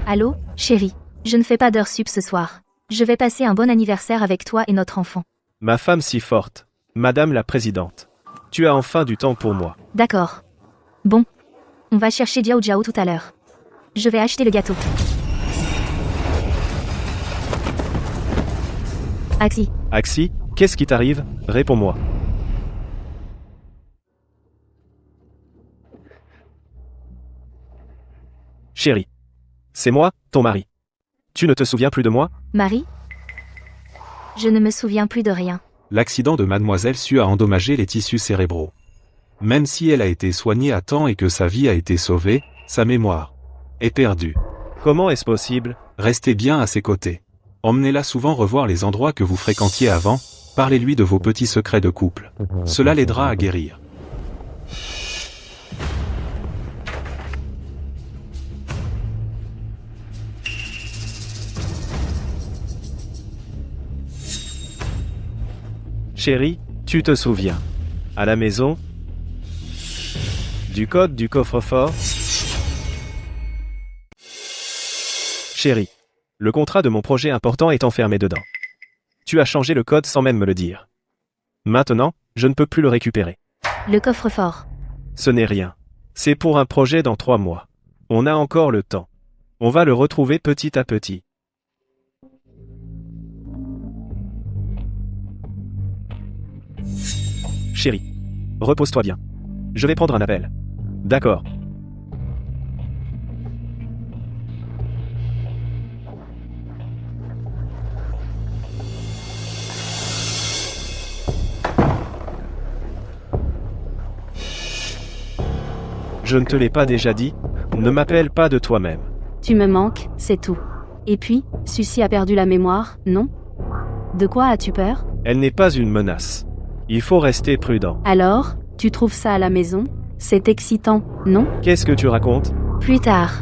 Allô, chérie. Je ne fais pas d'heures sup ce soir. Je vais passer un bon anniversaire avec toi et notre enfant. Ma femme si forte. Madame la présidente. Tu as enfin du temps pour moi. D'accord. Bon. On va chercher Jiao Jiao tout à l'heure. Je vais acheter le gâteau. Axi. Axi, qu'est-ce qui t'arrive? Réponds-moi. Chérie. C'est moi, ton mari. Tu ne te souviens plus de moi? Marie? Je ne me souviens plus de rien. L'accident de Mademoiselle Su a endommagé les tissus cérébraux. Même si elle a été soignée à temps et que sa vie a été sauvée, sa mémoire est perdue. Comment est-ce possible? Restez bien à ses côtés. Emmenez-la souvent revoir les endroits que vous fréquentiez avant, parlez-lui de vos petits secrets de couple. Cela l'aidera à guérir. Chérie, tu te souviens. À la maison? Du code du coffre-fort? Chérie. Le contrat de mon projet important est enfermé dedans. Tu as changé le code sans même me le dire. Maintenant, je ne peux plus le récupérer. Le coffre-fort. Ce n'est rien. C'est pour un projet dans 3 mois. On a encore le temps. On va le retrouver petit à petit. Chérie. Repose-toi bien. Je vais prendre un appel. D'accord. Je ne te l'ai pas déjà dit? Ne m'appelle pas de toi-même. Tu me manques, c'est tout. Et puis, Suzy a perdu la mémoire, non? De quoi as-tu peur? Elle n'est pas une menace. Il faut rester prudent. Alors, tu trouves ça à la maison? C'est excitant, non? Qu'est-ce que tu racontes? Plus tard.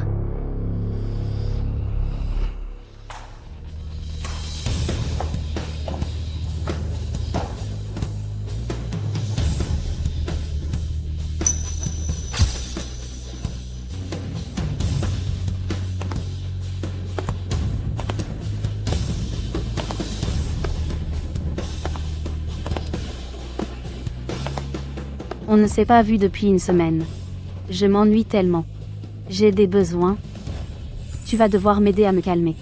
On ne s'est pas vu depuis une semaine. Je m'ennuie tellement. J'ai des besoins. Tu vas devoir m'aider à me calmer.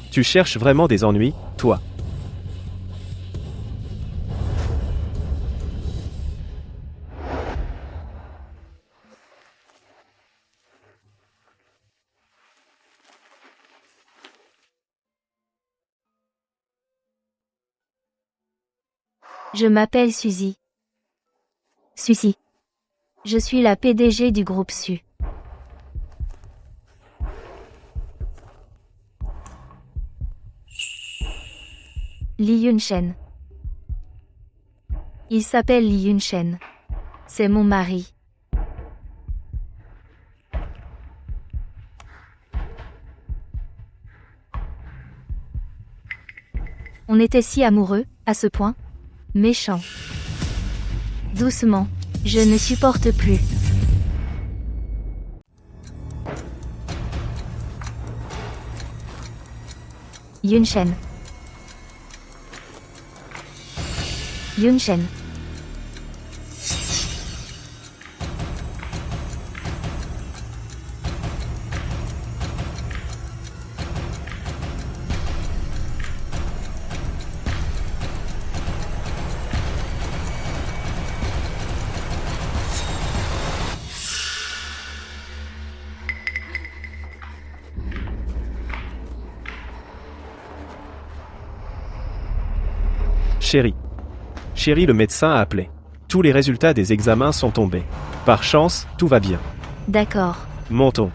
Tu cherches vraiment des ennuis, toi? Je m'appelle Suzy. Suzy. Je suis la PDG du groupe Su. Li Yunshen. Il s'appelle Li Yunshen. C'est mon mari. On était si amoureux, à ce point. Méchant. Doucement. Je ne supporte plus. Yunshen. Yunshen. Chérie. Chérie, le médecin a appelé. Tous les résultats des examens sont tombés. Par chance, tout va bien. D'accord. Montons.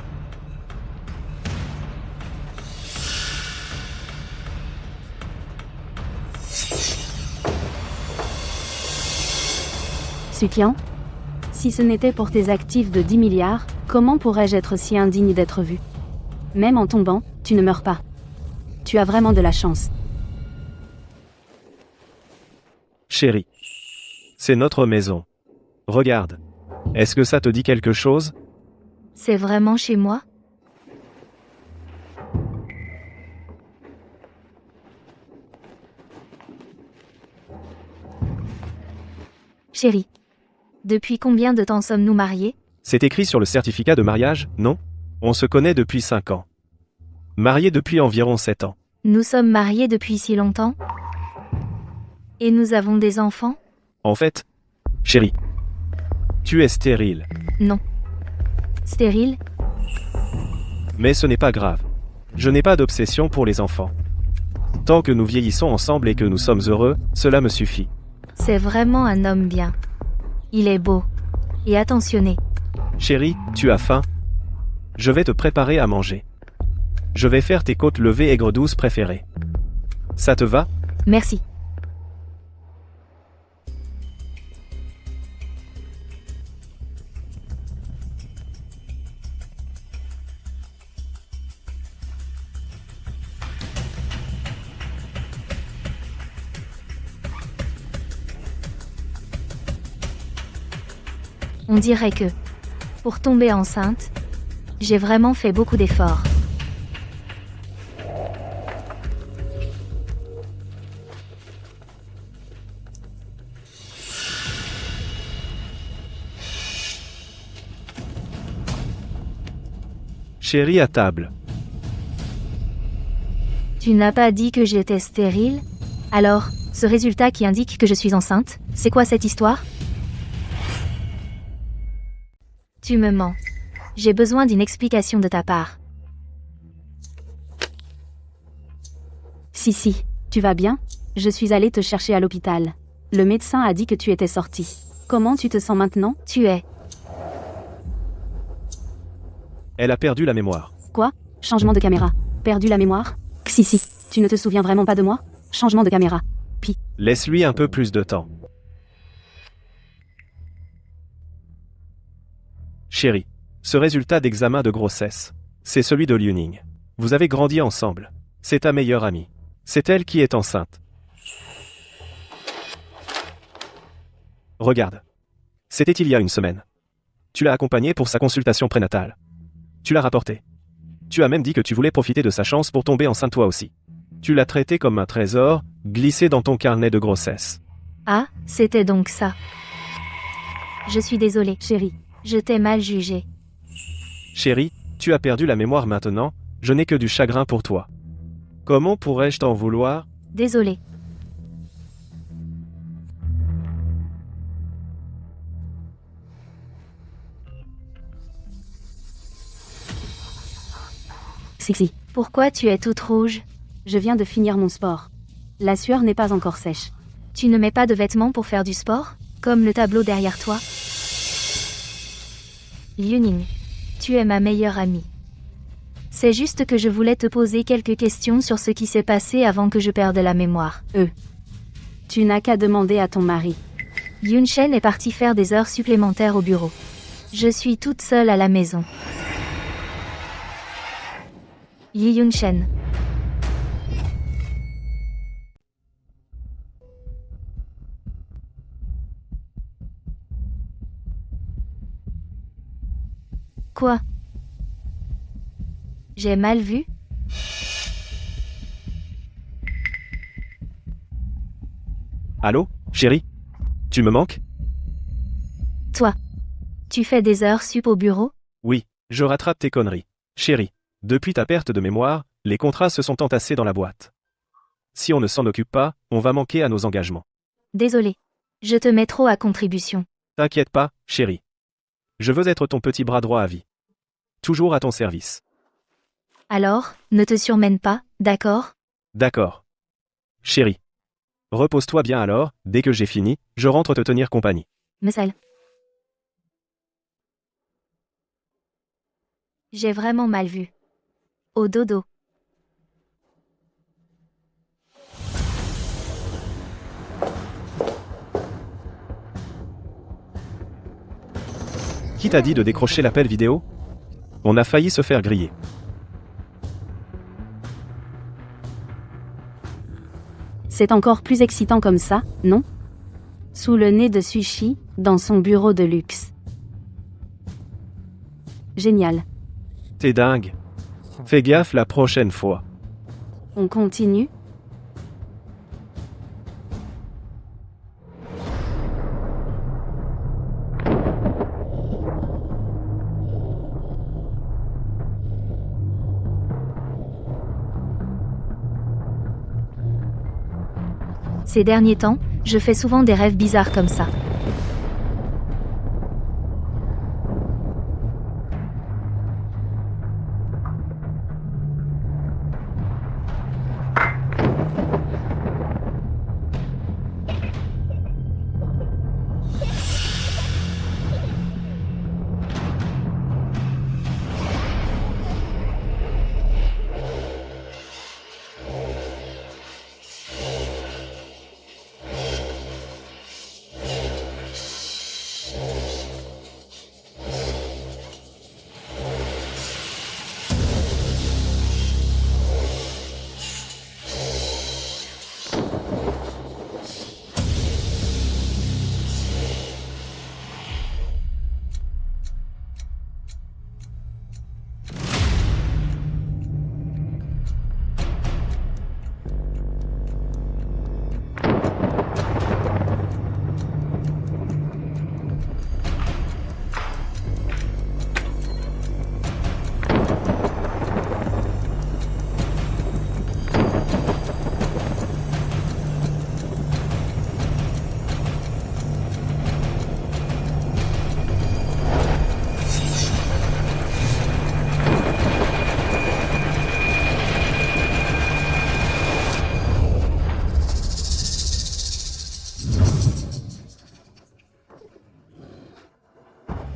Sukian? Si ce n'était pour tes actifs de 10 milliards, comment pourrais-je être si indigne d'être vu? Même en tombant, tu ne meurs pas. Tu as vraiment de la chance. Chérie. C'est notre maison. Regarde. Est-ce que ça te dit quelque chose? C'est vraiment chez moi? Chérie. Depuis combien de temps sommes-nous mariés? C'est écrit sur le certificat de mariage, non? On se connaît depuis 5 ans. Mariés depuis environ 7 ans. Nous sommes mariés depuis si longtemps? Et nous avons des enfants? En fait, chérie, tu es stérile. Non. Stérile? Mais ce n'est pas grave. Je n'ai pas d'obsession pour les enfants. Tant que nous vieillissons ensemble et que nous sommes heureux, cela me suffit. C'est vraiment un homme bien. Il est beau. Et attentionné. Chérie, tu as faim? Je vais te préparer à manger. Je vais faire tes côtes levées aigres douces préférées. Ça te va? Merci. On dirait que, pour tomber enceinte, j'ai vraiment fait beaucoup d'efforts. Chérie à table. Tu n'as pas dit que j'étais stérile? Alors, ce résultat qui indique que je suis enceinte, c'est quoi cette histoire? Tu me mens. J'ai besoin d'une explication de ta part. Si, tu vas bien? Je suis allée te chercher à l'hôpital. Le médecin a dit que tu étais sortie. Comment tu te sens maintenant? Tu es. Elle a perdu la mémoire. Quoi? Changement de caméra. Perdu la mémoire? Si, tu ne te souviens vraiment pas de moi? Changement de caméra. Laisse-lui un peu plus de temps. Chérie, ce résultat d'examen de grossesse, c'est celui de Liuning. Vous avez grandi ensemble. C'est ta meilleure amie. C'est elle qui est enceinte. Regarde. C'était il y a une semaine. Tu l'as accompagnée pour sa consultation prénatale. Tu l'as rapportée. Tu as même dit que tu voulais profiter de sa chance pour tomber enceinte toi aussi. Tu l'as traité comme un trésor, glissé dans ton carnet de grossesse. Ah, c'était donc ça. Je suis désolée, Chérie, je t'ai mal jugé. Chérie, tu as perdu la mémoire maintenant, je n'ai que du chagrin pour toi. Comment pourrais-je t'en vouloir? Désolée. si. Pourquoi tu es toute rouge? Je viens de finir mon sport. La sueur n'est pas encore sèche. Tu ne mets pas de vêtements pour faire du sport? Comme le tableau derrière toi? Liuning, tu es ma meilleure amie. C'est juste que je voulais te poser quelques questions sur ce qui s'est passé avant que je perde la mémoire. Tu n'as qu'à demander à ton mari. Yunshen est parti faire des heures supplémentaires au bureau. Je suis toute seule à la maison. Yi Yunshen. Quoi? J'ai mal vu? Allô, chérie? Tu me manques? Toi. Tu fais des heures sup au bureau? Oui, je rattrape tes conneries. Chérie, depuis ta perte de mémoire, les contrats se sont entassés dans la boîte. Si on ne s'en occupe pas, on va manquer à nos engagements. Désolé. Je te mets trop à contribution. T'inquiète pas, chérie. Je veux être ton petit bras droit à vie. Toujours à ton service. Alors, ne te surmène pas, d'accord? D'accord. Chérie. Repose-toi bien alors, dès que j'ai fini, je rentre te tenir compagnie. Messel. J'ai vraiment mal vu. Au dodo. Qui t'a dit de décrocher l'appel vidéo? On a failli se faire griller. C'est encore plus excitant comme ça, non? Sous le nez de Sushi, dans son bureau de luxe. Génial. T'es dingue. Fais gaffe la prochaine fois. On continue? Ces derniers temps, je fais souvent des rêves bizarres comme ça.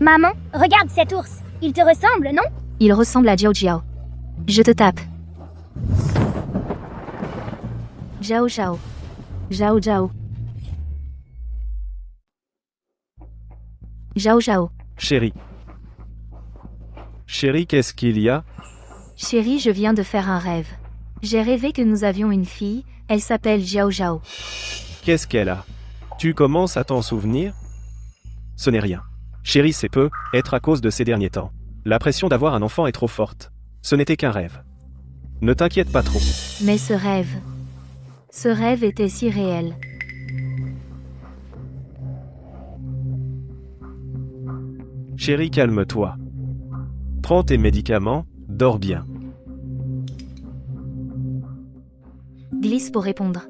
Maman, regarde cet ours. Il te ressemble, non? Il ressemble à Jiao Jiao. Je te tape. Jiao Jiao. Jiao Jiao. Jiao Jiao. Chérie. Chérie, qu'est-ce qu'il y a? Chérie, je viens de faire un rêve. J'ai rêvé que nous avions une fille, elle s'appelle Jiao Jiao. Qu'est-ce qu'elle a? Tu commences à t'en souvenir? Ce n'est rien. Chérie, c'est peu être à cause de ces derniers temps. La pression d'avoir un enfant est trop forte. Ce n'était qu'un rêve. Ne t'inquiète pas trop. Mais ce rêve était si réel. Chérie, calme-toi. Prends tes médicaments, dors bien. Glisse pour répondre.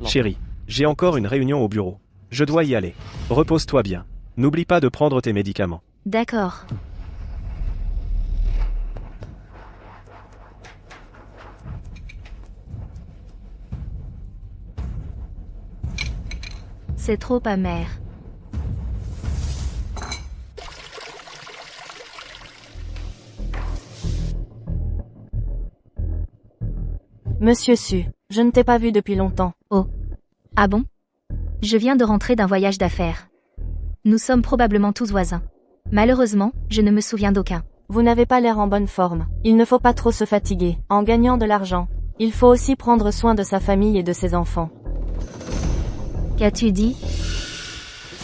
Chérie, j'ai encore une réunion au bureau. Je dois y aller. Repose-toi bien. N'oublie pas de prendre tes médicaments. D'accord. C'est trop amer. Monsieur Su, je ne t'ai pas vu depuis longtemps. Oh. Ah bon? Je viens de rentrer d'un voyage d'affaires. Nous sommes probablement tous voisins. Malheureusement, je ne me souviens d'aucun. Vous n'avez pas l'air en bonne forme. Il ne faut pas trop se fatiguer. En gagnant de l'argent, il faut aussi prendre soin de sa famille et de ses enfants. Qu'as-tu dit?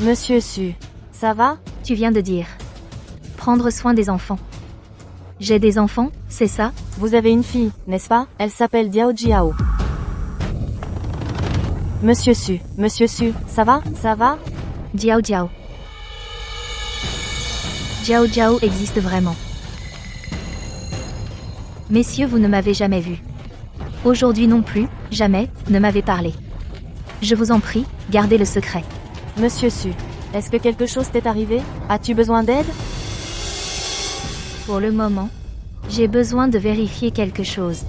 Monsieur Su, ça va? Tu viens de dire. Prendre soin des enfants. J'ai des enfants, c'est ça? Vous avez une fille, n'est-ce pas? Elle s'appelle Jiao Jiao. Monsieur Su, ça va? Ça va? Jiao Jiao. Jiao Jiao existe vraiment. Messieurs, vous ne m'avez jamais vu. Aujourd'hui non plus, jamais, ne m'avez parlé. Je vous en prie, gardez le secret. Monsieur Su, est-ce que quelque chose t'est arrivé? As-tu besoin d'aide? Pour le moment, j'ai besoin de vérifier quelque chose.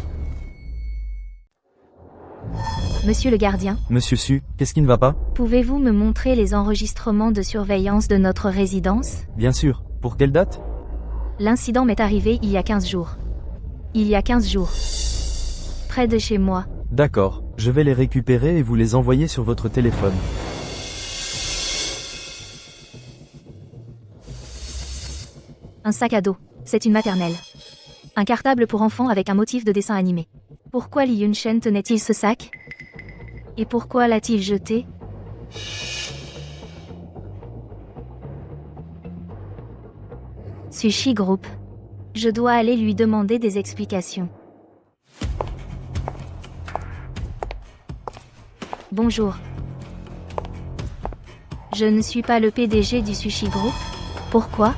Monsieur le gardien, Monsieur Su, qu'est-ce qui ne va pas? pouvez-vous me montrer les enregistrements de surveillance de notre résidence? Bien sûr. Pour quelle date? L'incident m'est arrivé il y a 15 jours. Il y a 15 jours. Près de chez moi. D'accord, je vais les récupérer et vous les envoyer sur votre téléphone. Un sac à dos. C'est une maternelle. Un cartable pour enfants avec un motif de dessin animé. Pourquoi Li Yunshen tenait-il ce sac? Et pourquoi l'a-t-il jeté? Sushi Group. Je dois aller lui demander des explications. Bonjour. Je ne suis pas le PDG du Sushi Group. Pourquoi?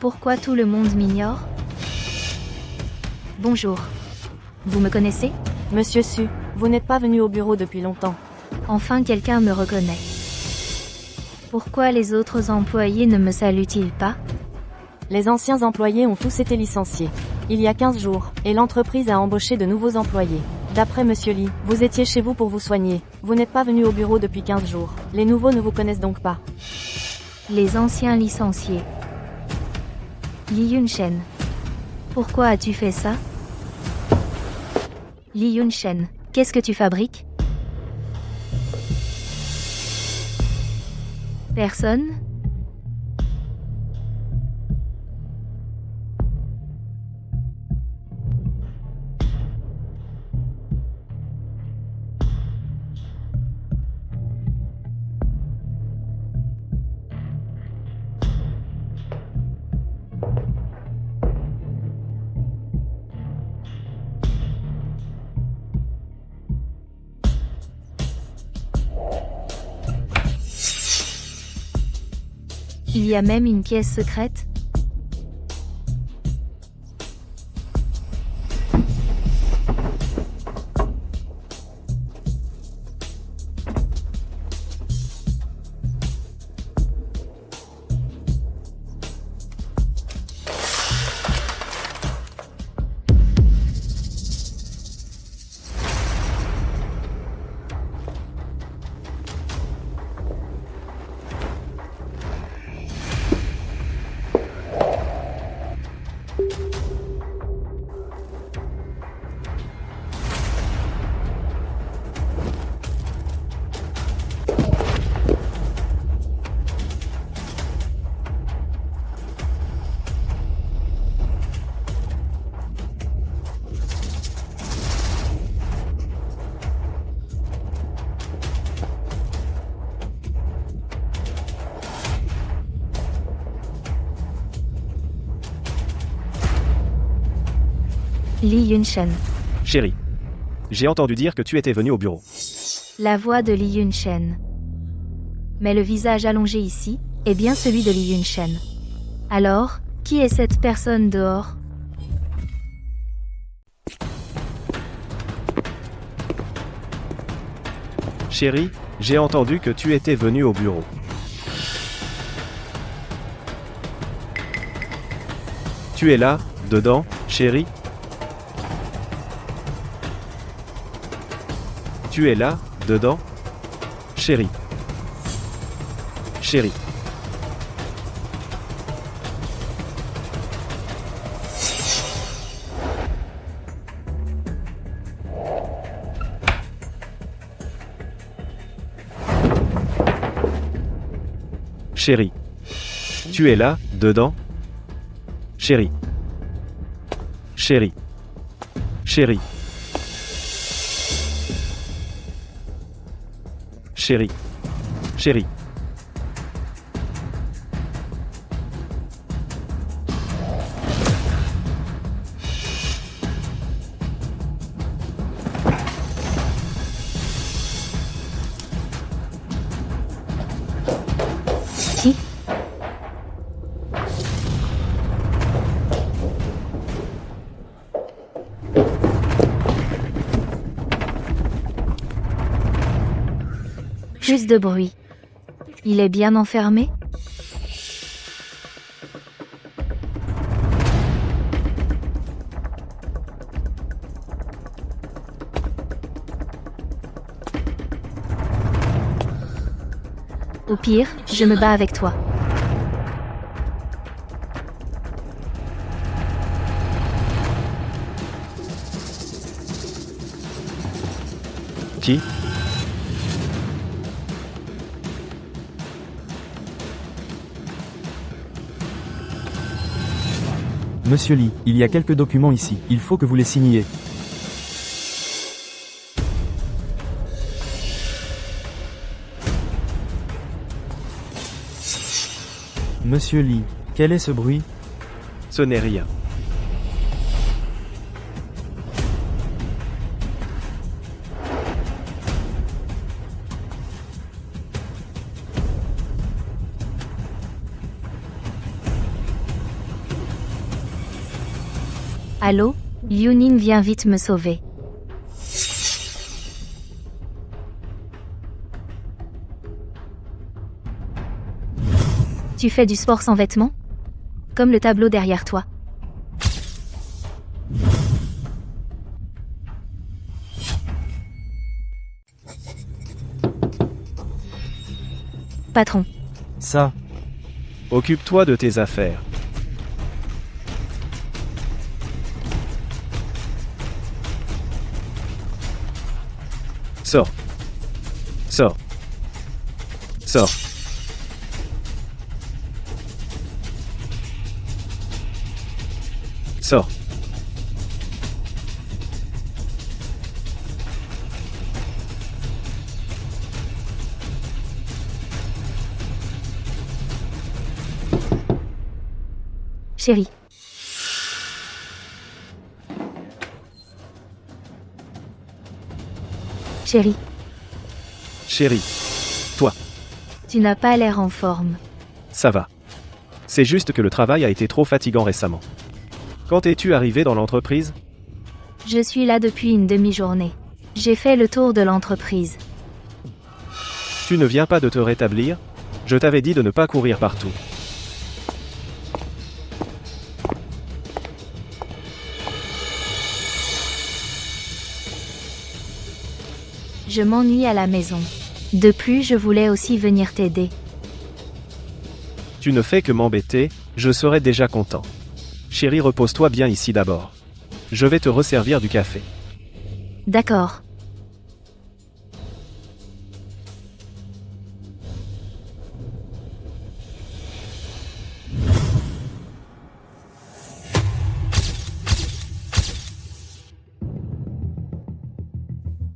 Pourquoi tout le monde m'ignore? Bonjour. Vous me connaissez? Monsieur Su, vous n'êtes pas venu au bureau depuis longtemps. Enfin quelqu'un me reconnaît. Pourquoi les autres employés ne me saluent-ils pas? Les anciens employés ont tous été licenciés. Il y a 15 jours, et l'entreprise a embauché de nouveaux employés. D'après Monsieur Lee, vous étiez chez vous pour vous soigner. Vous n'êtes pas venu au bureau depuis 15 jours. Les nouveaux ne vous connaissent donc pas. Les anciens licenciés. Li Yunshen. Pourquoi as-tu fait ça? Li Yunshen, qu'est-ce que tu fabriques? Personne? Il y a même une pièce secrète? Li Yunshen. Chérie. J'ai entendu dire que tu étais venu au bureau. La voix de Li Yunshen. Mais le visage allongé ici est bien celui de Li Yunshen. Alors, qui est cette personne dehors? Chérie, j'ai entendu que tu étais venu au bureau. Tu es là, dedans, chérie? Tu es là, dedans? Chérie. Chérie. Chérie. Tu es là, dedans? Chérie. Chérie. Chérie. Chérie. Chérie. Qui? Plus de bruit. Il est bien enfermé? Au pire, je me bats avec toi. Qui? Monsieur Lee, il y a quelques documents ici, il faut que vous les signiez. Monsieur Lee, quel est ce bruit? Ce n'est rien. Allô, Liuning viens vite me sauver. Tu fais du sport sans vêtements? Comme le tableau derrière toi. Patron, Ça, Occupe-toi de tes affaires. Sors. Sors. Sors. Sors. chérie. Chérie, Chérie. Toi, tu n'as pas l'air en forme. ça va. C'est juste que le travail a été trop fatigant récemment. Quand es-tu arrivé dans l'entreprise? Je suis là depuis une demi-journée. J'ai fait le tour de l'entreprise. Tu ne viens pas de te rétablir? Je t'avais dit de ne pas courir partout. Je m'ennuie à la maison. De plus, je voulais aussi venir t'aider. Tu ne fais que m'embêter, je serai déjà content. Chérie, repose-toi bien ici d'abord. Je vais te resservir du café. D'accord.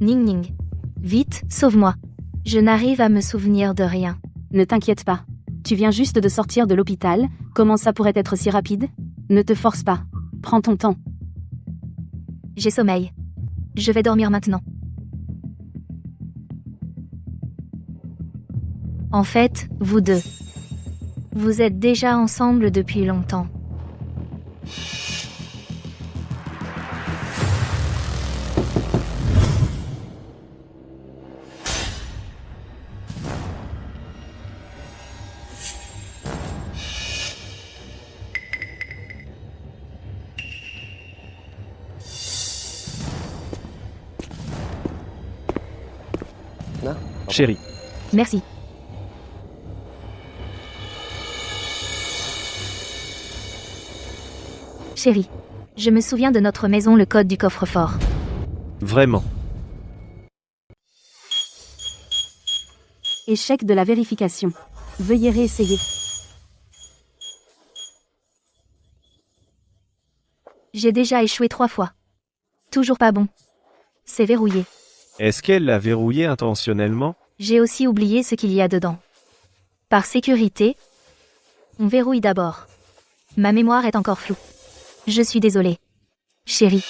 Ning Ning. Vite, sauve-moi. Je n'arrive à me souvenir de rien. Ne t'inquiète pas. Tu viens juste de sortir de l'hôpital, comment ça pourrait être si rapide? Ne te force pas. Prends ton temps. J'ai sommeil. Je vais dormir maintenant. En fait, vous deux. Vous êtes déjà ensemble depuis longtemps. Chérie, Merci. Chérie, je me souviens de notre maison, le code du coffre-fort. vraiment. Échec de la vérification. Veuillez réessayer. J'ai déjà échoué 3 fois. Toujours pas bon. C'est verrouillé. Est-ce qu'elle l'a verrouillé intentionnellement? J'ai aussi oublié ce qu'il y a dedans. Par sécurité, on verrouille d'abord. Ma mémoire est encore floue. Je suis désolée. Chérie,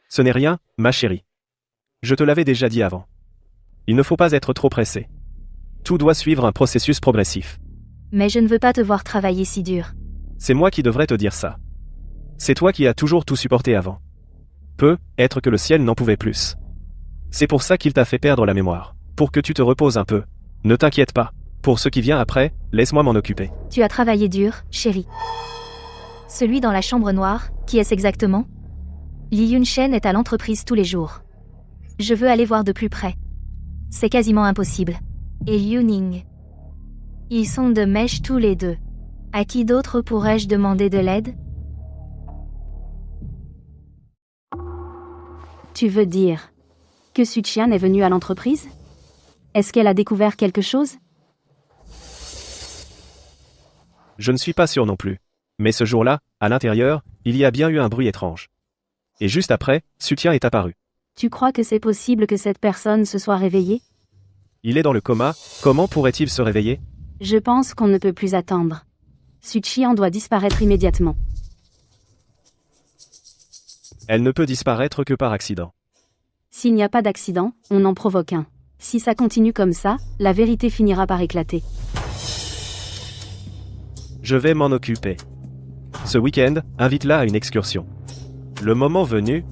Ce n'est rien, ma chérie. Je te l'avais déjà dit avant. Il ne faut pas être trop pressé. Tout doit suivre un processus progressif. mais je ne veux pas te voir travailler si dur. C'est moi qui devrais te dire ça. C'est toi qui as toujours tout supporté avant. Peut-être que le ciel n'en pouvait plus. C'est pour ça qu'il t'a fait perdre la mémoire. Pour que tu te reposes un peu. Ne t'inquiète pas. Pour ce qui vient après, laisse-moi m'en occuper. Tu as travaillé dur, chérie. Celui dans la chambre noire, qui est-ce exactement? Li Yun-shen est à l'entreprise tous les jours. Je veux aller voir de plus près. C'est quasiment impossible. Et Liu Ning. Ils sont de mèche tous les deux. À qui d'autre pourrais-je demander de l'aide? Tu veux dire que Suchian est venue à l'entreprise? Est-ce qu'elle a découvert quelque chose? Je ne suis pas sûr non plus. Mais ce jour-là, à l'intérieur, il y a bien eu un bruit étrange. Et juste après, Sutien est apparu. Tu crois que c'est possible que cette personne se soit réveillée? Il est dans le coma, comment pourrait-il se réveiller? Je pense qu'on ne peut plus attendre. Su Qian doit disparaître immédiatement. Elle ne peut disparaître que par accident. S'il n'y a pas d'accident, on en provoque un. Si ça continue comme ça, la vérité finira par éclater. Je vais m'en occuper. Ce week-end, invite-la à une excursion. Le moment venu,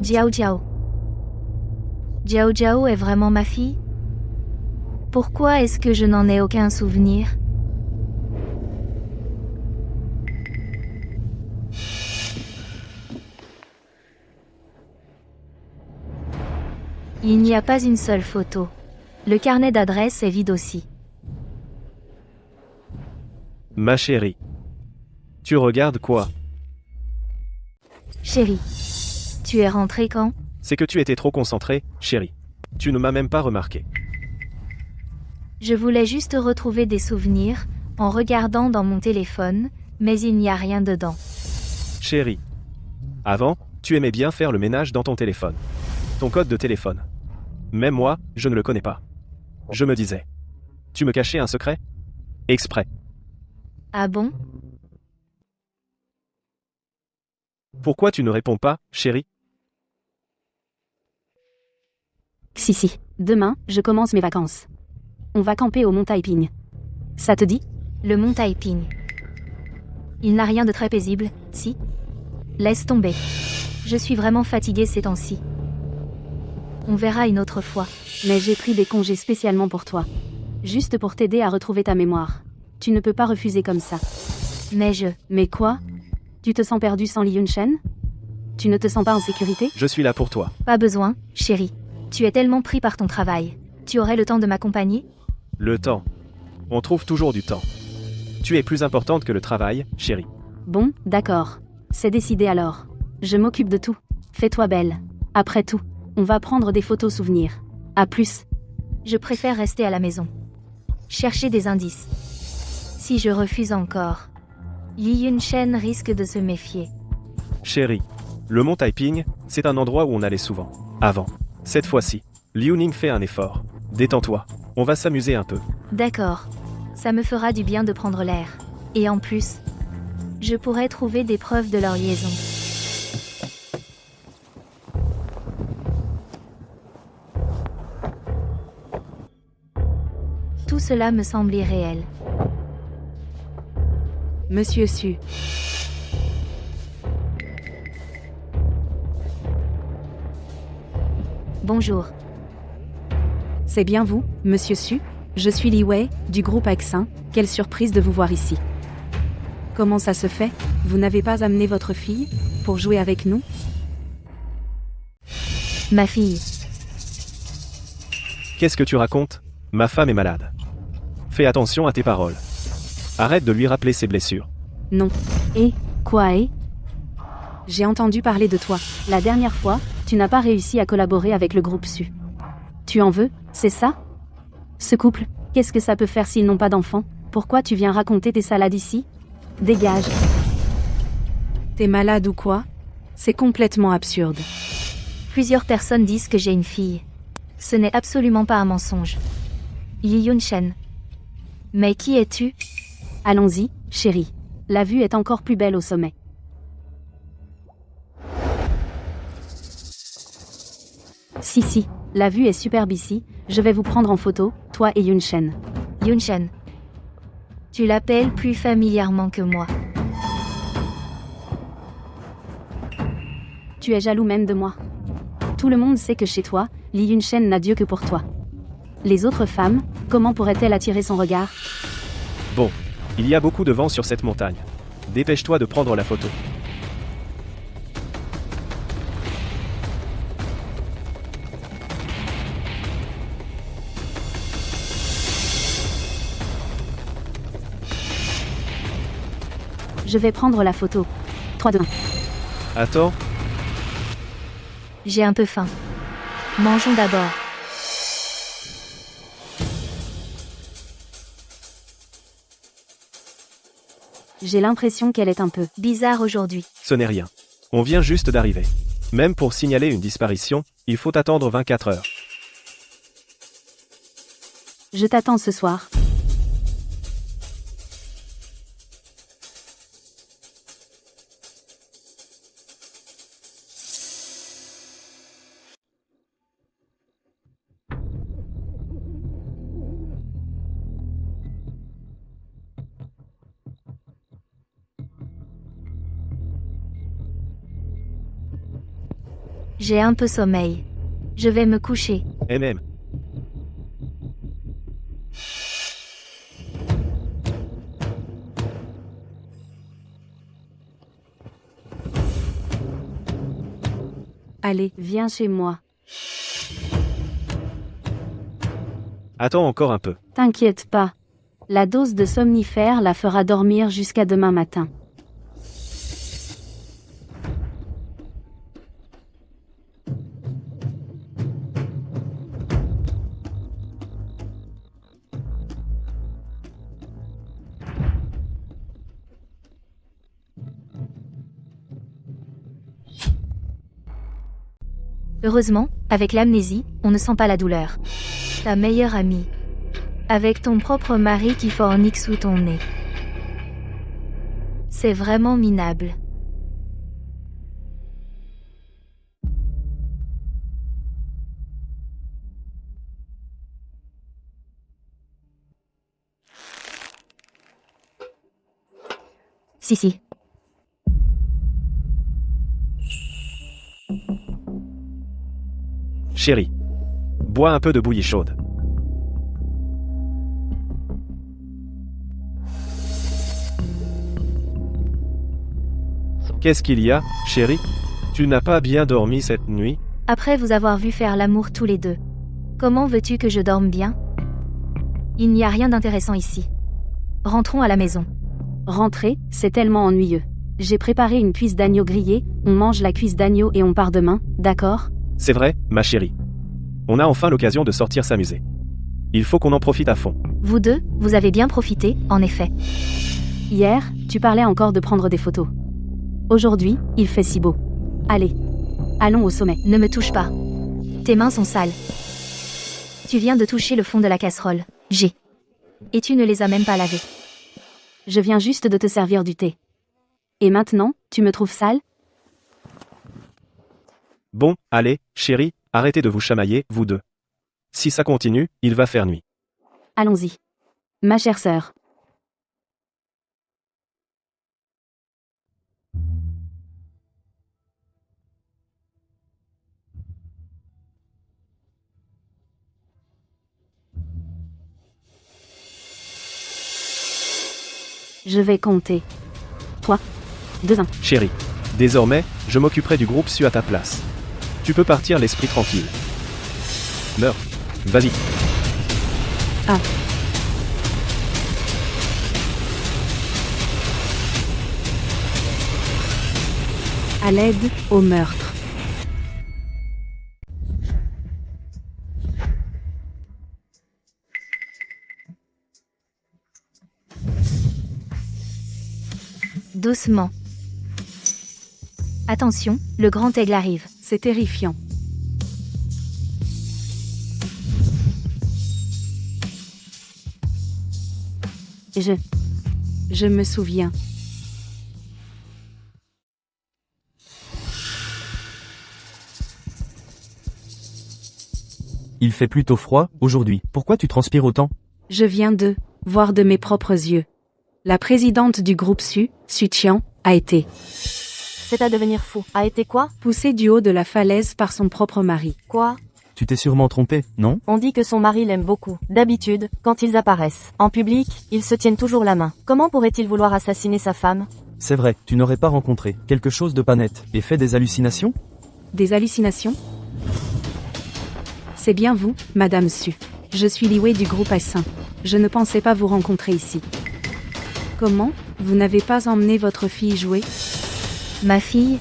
Jiao Jiao. Jiao Jiao est vraiment ma fille? Pourquoi est-ce que je n'en ai aucun souvenir? Il n'y a pas une seule photo. Le carnet d'adresse est vide aussi. ma chérie. Tu regardes quoi? Chérie, tu es rentrée quand? C'est que tu étais trop concentrée, chérie. Tu ne m'as même pas remarqué. Je voulais juste retrouver des souvenirs, en regardant dans mon téléphone, mais il n'y a rien dedans. Chérie. Avant, tu aimais bien faire le ménage dans ton téléphone. Ton code de téléphone. Même moi, je ne le connais pas. Je me disais. Tu me cachais un secret? Exprès. Ah bon? Pourquoi tu ne réponds pas, chérie? Si. Demain, je commence mes vacances. On va camper au Mont Taiping. Ça te dit? Le Mont Taiping. Il n'a rien de très paisible, si? Laisse tomber. Je suis vraiment fatiguée ces temps-ci. On verra une autre fois. Mais j'ai pris des congés spécialement pour toi. Juste pour t'aider à retrouver ta mémoire. Tu ne peux pas refuser comme ça. Mais quoi? Tu te sens perdu sans Li Yunshen? Tu ne te sens pas en sécurité? Je suis là pour toi. Pas besoin, chérie. Tu es tellement pris par ton travail. Tu aurais le temps de m'accompagner? Le temps. On trouve toujours du temps. Tu es plus importante que le travail, chérie. Bon, d'accord. C'est décidé alors. Je m'occupe de tout. Fais-toi belle. Après tout, on va prendre des photos souvenirs. À plus. Je préfère rester à la maison. Chercher des indices. Si je refuse encore, Li Yunshen risque de se méfier. Chérie. Le Mont Taiping, c'est un endroit où on allait souvent. Avant. Cette fois-ci, Liu Ning fait un effort. Détends-toi. On va s'amuser un peu. D'accord. Ça me fera du bien de prendre l'air. Et en plus, je pourrais trouver des preuves de leur liaison. Tout cela me semble irréel. Monsieur Su. Bonjour. C'est bien vous, Monsieur Su? Je suis Li Wei, du groupe Axin. Quelle surprise de vous voir ici. Comment ça se fait? Vous n'avez pas amené votre fille pour jouer avec nous? Ma fille. Qu'est-ce que tu racontes? Ma femme est malade. Fais attention à tes paroles. Arrête de lui rappeler ses blessures. Non. Et quoi? J'ai entendu parler de toi. La dernière fois, tu n'as pas réussi à collaborer avec le groupe Su. Tu en veux, c'est ça? Ce couple, qu'est-ce que ça peut faire s'ils n'ont pas d'enfants? Pourquoi tu viens raconter tes salades ici? Dégage. T'es malade ou quoi? C'est complètement absurde. Plusieurs personnes disent que j'ai une fille. Ce n'est absolument pas un mensonge. Li Yunshen. Mais qui es-tu? Allons-y, chérie. La vue est encore plus belle au sommet. Si, la vue est superbe ici. Je vais vous prendre en photo, toi et Yunshen. Yunshen. Tu l'appelles plus familièrement que moi. Tu es jaloux même de moi. Tout le monde sait que chez toi, Li Yunshen n'a Dieu que pour toi. Les autres femmes, comment pourraient-elles attirer son regard? Bon. Il y a beaucoup de vent sur cette montagne. Dépêche-toi de prendre la photo. Je vais prendre la photo. 3, 2, 1. Attends. J'ai un peu faim. Mangeons d'abord. J'ai l'impression qu'elle est un peu bizarre aujourd'hui. Ce n'est rien. On vient juste d'arriver. Même pour signaler une disparition, il faut attendre 24 heures. Je t'attends ce soir. J'ai un peu sommeil. Je vais me coucher. MM. Allez, viens chez moi. Attends encore un peu. T'inquiète pas. La dose de somnifère la fera dormir jusqu'à demain matin. Heureusement, avec l'amnésie, on ne sent pas la douleur. Ta meilleure amie. Avec ton propre mari qui fornique sous ton nez. C'est vraiment minable. Si. Chérie. Bois un peu de bouillie chaude. Qu'est-ce qu'il y a, chérie? Tu n'as pas bien dormi cette nuit? Après vous avoir vu faire l'amour tous les deux. Comment veux-tu que je dorme bien? Il n'y a rien d'intéressant ici. Rentrons à la maison. Rentrer, c'est tellement ennuyeux. J'ai préparé une cuisse d'agneau grillée, on mange la cuisse d'agneau et on part demain, d'accord? C'est vrai, ma chérie. On a enfin l'occasion de sortir s'amuser. Il faut qu'on en profite à fond. Vous deux, vous avez bien profité, en effet. Hier, tu parlais encore de prendre des photos. Aujourd'hui, il fait si beau. Allez, allons au sommet. Ne me touche pas. Tes mains sont sales. Tu viens de toucher le fond de la casserole. Et tu ne les as même pas lavées. Je viens juste de te servir du thé. Et maintenant, tu me trouves sale? Bon, allez, chérie, arrêtez de vous chamailler, vous deux. Si ça continue, il va faire nuit. Allons-y. Ma chère sœur. Je vais compter. 3, 2, 1. Chérie. Désormais, je m'occuperai du groupe Su à ta place. Tu peux partir l'esprit tranquille. Meurs. Vas-y. Ah. À l'aide au meurtre. Doucement. Attention, le grand aigle arrive. C'est terrifiant. Je me souviens. Il fait plutôt froid, aujourd'hui. Pourquoi tu transpires autant? Je viens de voir de mes propres yeux. La présidente du groupe Su Qian, a été C'est à devenir fou. A été quoi? poussée du haut de la falaise par son propre mari. Quoi? Tu t'es sûrement trompé, non? On dit que son mari l'aime beaucoup. D'habitude, quand ils apparaissent en public, ils se tiennent toujours la main. Comment pourrait-il vouloir assassiner sa femme? C'est vrai, tu n'aurais pas rencontré quelque chose de pas net, et fait des hallucinations? Des hallucinations? C'est bien vous, Madame Su. Je suis Liwei du groupe A5. Je ne pensais pas vous rencontrer ici. Comment? Vous n'avez pas emmené votre fille jouer? Ma fille?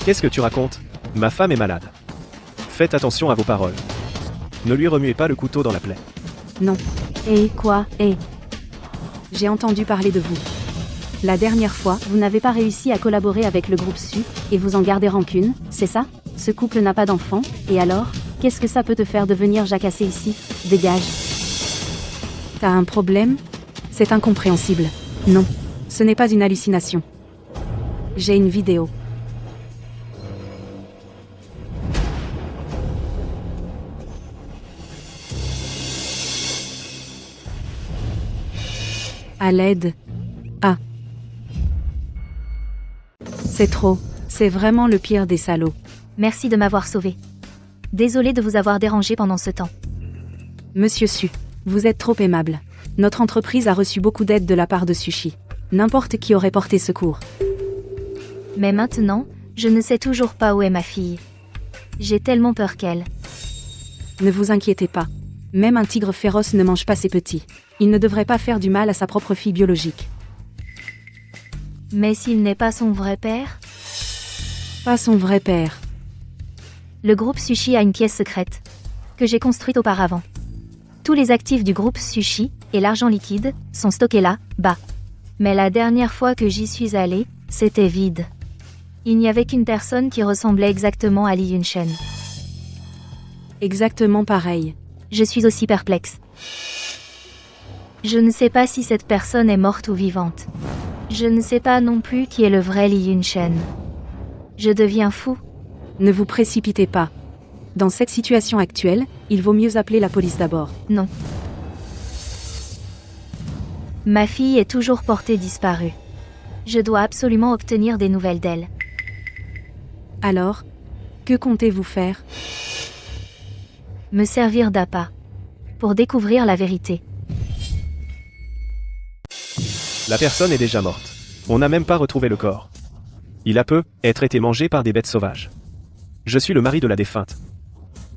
Qu'est-ce que tu racontes? Ma femme est malade. Faites attention à vos paroles. Ne lui remuez pas le couteau dans la plaie. Non. Et quoi? Et J'ai entendu parler de vous. La dernière fois, vous n'avez pas réussi à collaborer avec le groupe Su, et vous en gardez rancune, c'est ça? Ce couple n'a pas d'enfant, et alors? Qu'est-ce que ça peut te faire de venir jacasser ici? Dégage. T'as un problème? C'est incompréhensible. Non. Ce n'est pas une hallucination. J'ai une vidéo. À l'aide. Ah. C'est trop. C'est vraiment le pire des salauds. Merci de m'avoir sauvé. Désolée de vous avoir dérangé pendant ce temps. Monsieur Su, vous êtes trop aimable. Notre entreprise a reçu beaucoup d'aide de la part de Sushi. N'importe qui aurait porté secours. Mais maintenant, je ne sais toujours pas où est ma fille. J'ai tellement peur qu'elle... Ne vous inquiétez pas. Même un tigre féroce ne mange pas ses petits. Il ne devrait pas faire du mal à sa propre fille biologique. Mais s'il n'est pas son vrai père? Pas son vrai père. Le groupe Sushi a une pièce secrète que j'ai construite auparavant. Tous les actifs du groupe Sushi et l'argent liquide sont stockés là-bas. Mais la dernière fois que j'y suis allée, c'était vide. Il n'y avait qu'une personne qui ressemblait exactement à Lee Yun-shen. Exactement pareil. Je suis aussi perplexe. Je ne sais pas si cette personne est morte ou vivante. Je ne sais pas non plus qui est le vrai Lee Yun-shen. Je deviens fou. Ne vous précipitez pas. Dans cette situation actuelle, il vaut mieux appeler la police d'abord. Non. Ma fille est toujours portée disparue. Je dois absolument obtenir des nouvelles d'elle. Alors, que comptez-vous faire? Me servir d'appât. Pour découvrir la vérité. La personne est déjà morte. On n'a même pas retrouvé le corps. Il a peu être été mangé par des bêtes sauvages. Je suis le mari de la défunte.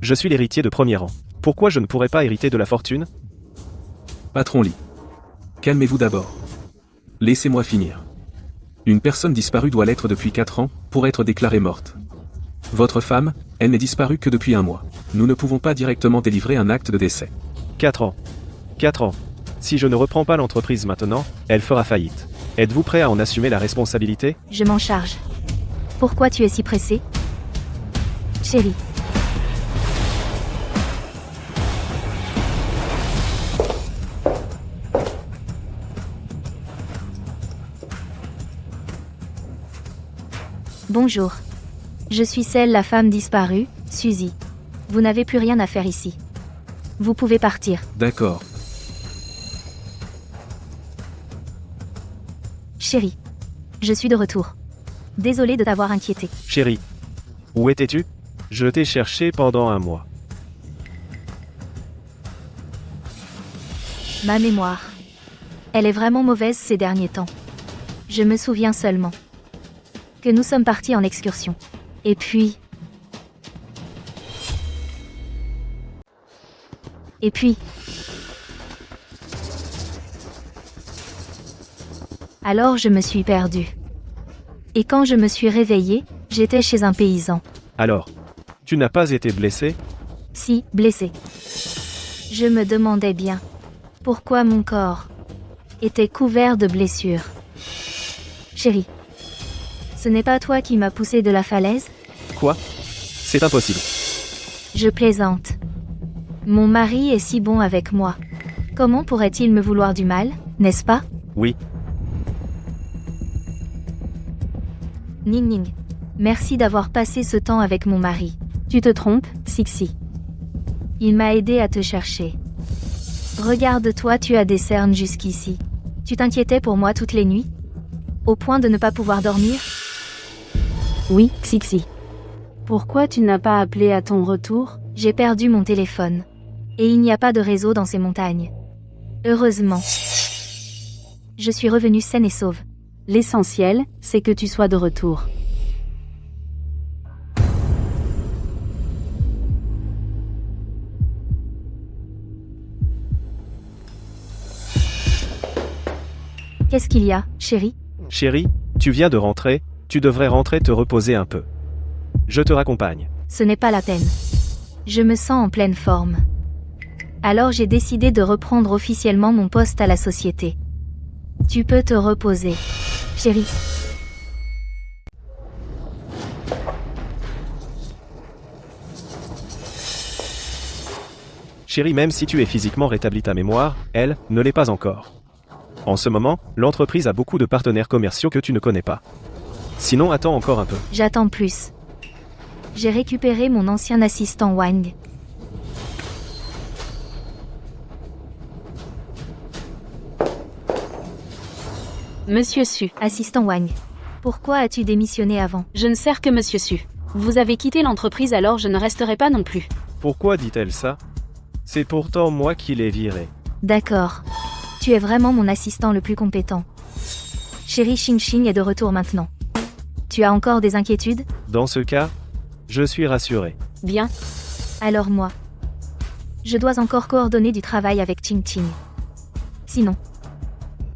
Je suis l'héritier de premier rang. Pourquoi je ne pourrais pas hériter de la fortune? Patron Lee. Calmez-vous d'abord. Laissez-moi finir. Une personne disparue doit l'être depuis 4 ans, pour être déclarée morte. Votre femme, elle n'est disparue que depuis 1 mois. Nous ne pouvons pas directement délivrer un acte de décès. 4 ans. 4 ans. Si je ne reprends pas l'entreprise maintenant, elle fera faillite. Êtes-vous prêt à en assumer la responsabilité? Je m'en charge. Pourquoi tu es si pressé? Chérie. Bonjour. Je suis celle, la femme disparue, Suzy. Vous n'avez plus rien à faire ici. Vous pouvez partir. D'accord. Chérie. Je suis de retour. Désolée de t'avoir inquiété. Chérie. Où étais-tu? Je t'ai cherché pendant 1 mois. Ma mémoire. Elle est vraiment mauvaise ces derniers temps. Je me souviens seulement que nous sommes partis en excursion. Et puis... Alors je me suis perdue. Et quand je me suis réveillée, j'étais chez un paysan. Alors, tu n'as pas été blessé? Si, blessée. Je me demandais bien pourquoi mon corps était couvert de blessures. Chérie, ce n'est pas toi qui m'as poussé de la falaise? Quoi? C'est impossible. Je plaisante. Mon mari est si bon avec moi. Comment pourrait-il me vouloir du mal, n'est-ce pas? Oui. Ning Ning. Merci d'avoir passé ce temps avec mon mari. Tu te trompes, Sixi. Il m'a aidé à te chercher. Regarde-toi, tu as des cernes jusqu'ici. Tu t'inquiétais pour moi toutes les nuits? Au point de ne pas pouvoir dormir? Oui, Sixi. Pourquoi tu n'as pas appelé à ton retour? J'ai perdu mon téléphone. Et il n'y a pas de réseau dans ces montagnes. Heureusement. Je suis revenue saine et sauve. L'essentiel, c'est que tu sois de retour. Qu'est-ce qu'il y a, chérie? Chérie, tu viens de rentrer, tu devrais rentrer te reposer un peu. Je te raccompagne. Ce n'est pas la peine. Je me sens en pleine forme. Alors j'ai décidé de reprendre officiellement mon poste à la société. Tu peux te reposer. Chérie. Chérie, même si tu es physiquement rétabli ta mémoire, elle ne l'est pas encore. En ce moment, l'entreprise a beaucoup de partenaires commerciaux que tu ne connais pas. Sinon, attends encore un peu. J'attends plus. J'ai récupéré mon ancien assistant Wang. Monsieur Su, Assistant Wang. Pourquoi as-tu démissionné avant? je ne sers que Monsieur Su. Vous avez quitté l'entreprise, alors je ne resterai pas non plus. Pourquoi dit-elle ça? C'est pourtant moi qui l'ai virée. D'accord. Tu es vraiment mon assistant le plus compétent. Chérie, Xing Xing est de retour maintenant. Tu as encore des inquiétudes? Dans ce cas, je suis rassuré. Bien. Alors moi. Je dois encore coordonner du travail avec Qing Qing. Sinon.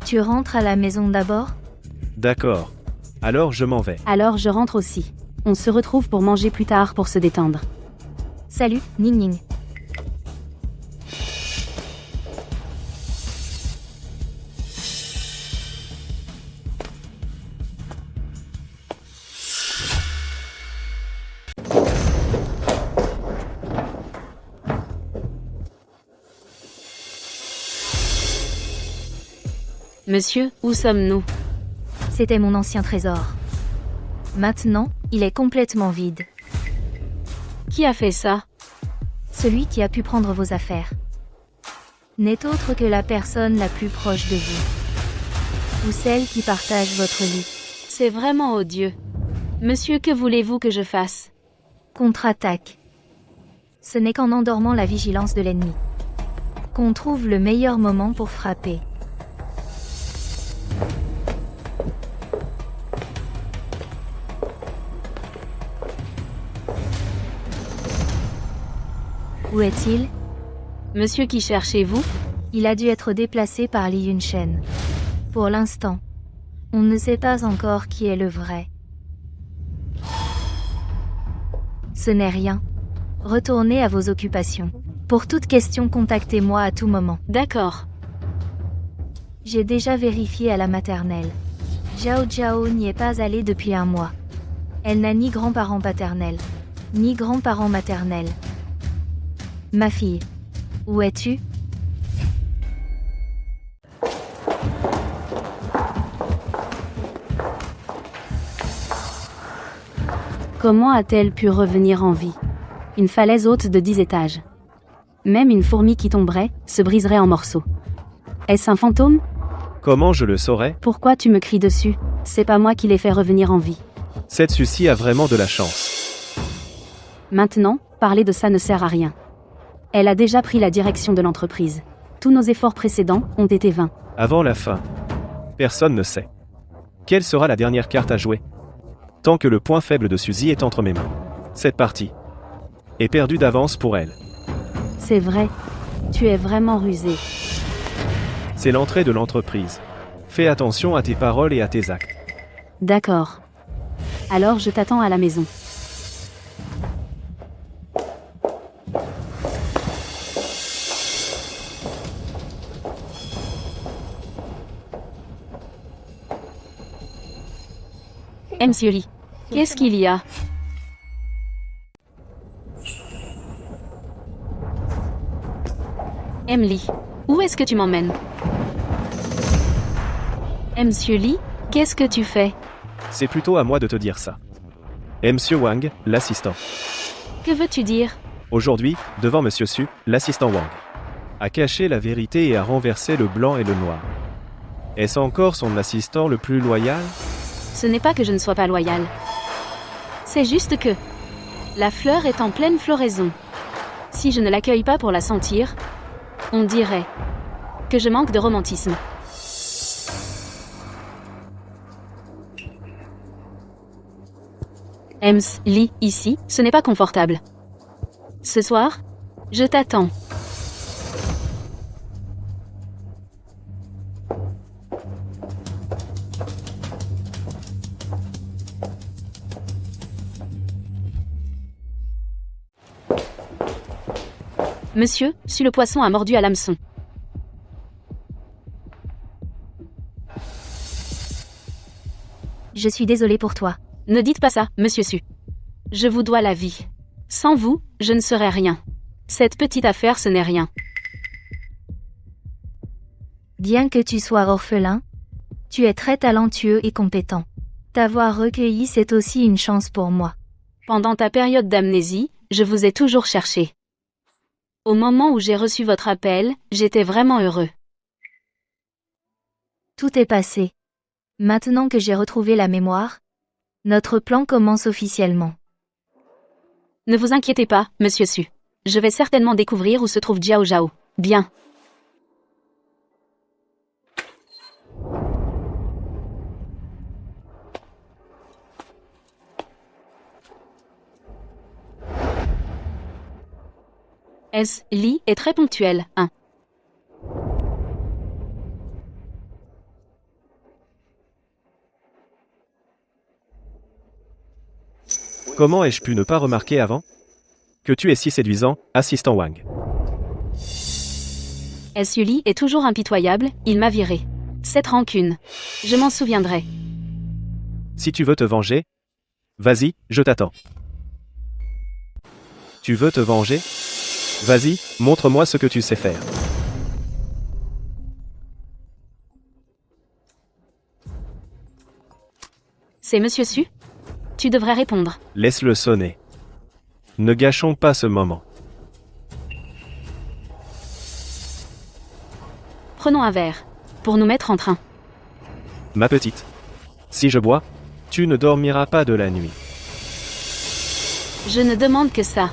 Tu rentres à la maison d'abord? D'accord. Alors je m'en vais. Alors je rentre aussi. On se retrouve pour manger plus tard pour se détendre. Salut, Ning Ning. Monsieur, où sommes-nous? C'était mon ancien trésor. Maintenant, il est complètement vide. Qui a fait ça? Celui qui a pu prendre vos affaires n'est autre que la personne la plus proche de vous. Ou celle qui partage votre lit. C'est vraiment odieux. Monsieur, que voulez-vous que je fasse? Contre-attaque. Ce n'est qu'en endormant la vigilance de l'ennemi qu'on trouve le meilleur moment pour frapper. Où est-il? Monsieur, qui cherchez-vous? Il a dû être déplacé par Li Yunshen. Pour l'instant, on ne sait pas encore qui est le vrai. Ce n'est rien. Retournez à vos occupations. Pour toute question, contactez-moi à tout moment. D'accord. J'ai déjà vérifié à la maternelle. Zhao Zhao n'y est pas allée depuis un mois. Elle n'a ni grands-parents paternels, ni grands-parents maternels. Ma fille, où es-tu? Comment a-t-elle pu revenir en vie? Une falaise haute de 10 étages. Même une fourmi qui tomberait, se briserait en morceaux. Est-ce un fantôme? Comment je le saurais? Pourquoi tu me cries dessus? C'est pas moi qui l'ai fait revenir en vie. Cette Sucy a vraiment de la chance. Maintenant, parler de ça ne sert à rien. Elle a déjà pris la direction de l'entreprise. Tous nos efforts précédents ont été vains. Avant la fin, personne ne sait. Quelle sera la dernière carte à jouer? Tant que le point faible de Suzy est entre mes mains. Cette partie est perdue d'avance pour elle. C'est vrai. Tu es vraiment rusé. C'est l'entrée de l'entreprise. Fais attention à tes paroles et à tes actes. D'accord. Alors je t'attends à la maison. Monsieur Lee, qu'est-ce qu'il y a? Emily, où est-ce que tu m'emmènes? Monsieur Lee, qu'est-ce que tu fais? C'est plutôt à moi de te dire ça. Monsieur Wang, l'assistant. Que veux-tu dire? Aujourd'hui, devant Monsieur Su, l'assistant Wang a caché la vérité et a renversé le blanc et le noir. Est-ce encore son assistant le plus loyal? Ce n'est pas que je ne sois pas loyale. C'est juste que la fleur est en pleine floraison. Si je ne l'accueille pas pour la sentir, on dirait que je manque de romantisme. Lee, ici, ce n'est pas confortable. Ce soir, je t'attends. Monsieur, Su le poisson a mordu à l'hameçon. Je suis désolée pour toi. Ne dites pas ça, monsieur Su. Je vous dois la vie. Sans vous, je ne serais rien. Cette petite affaire, ce n'est rien. Bien que tu sois orphelin, tu es très talentueux et compétent. T'avoir recueilli, c'est aussi une chance pour moi. Pendant ta période d'amnésie, je vous ai toujours cherché. Au moment où j'ai reçu votre appel, j'étais vraiment heureux. Tout est passé. Maintenant que j'ai retrouvé la mémoire, notre plan commence officiellement. Ne vous inquiétez pas, monsieur Su. Je vais certainement découvrir où se trouve Jiao Zhao. Bien. Li est très ponctuel, hein. Comment ai-je pu ne pas remarquer avant que tu es si séduisant, assistant Wang? Li est toujours impitoyable, il m'a viré. Cette rancune. Je m'en souviendrai. Si tu veux te venger, vas-y, je t'attends. Tu veux te venger? Vas-y, montre-moi ce que tu sais faire. C'est monsieur Su? Tu devrais répondre. Laisse-le sonner. Ne gâchons pas ce moment. Prenons un verre. Pour nous mettre en train. Ma petite. Si je bois, tu ne dormiras pas de la nuit. Je ne demande que ça.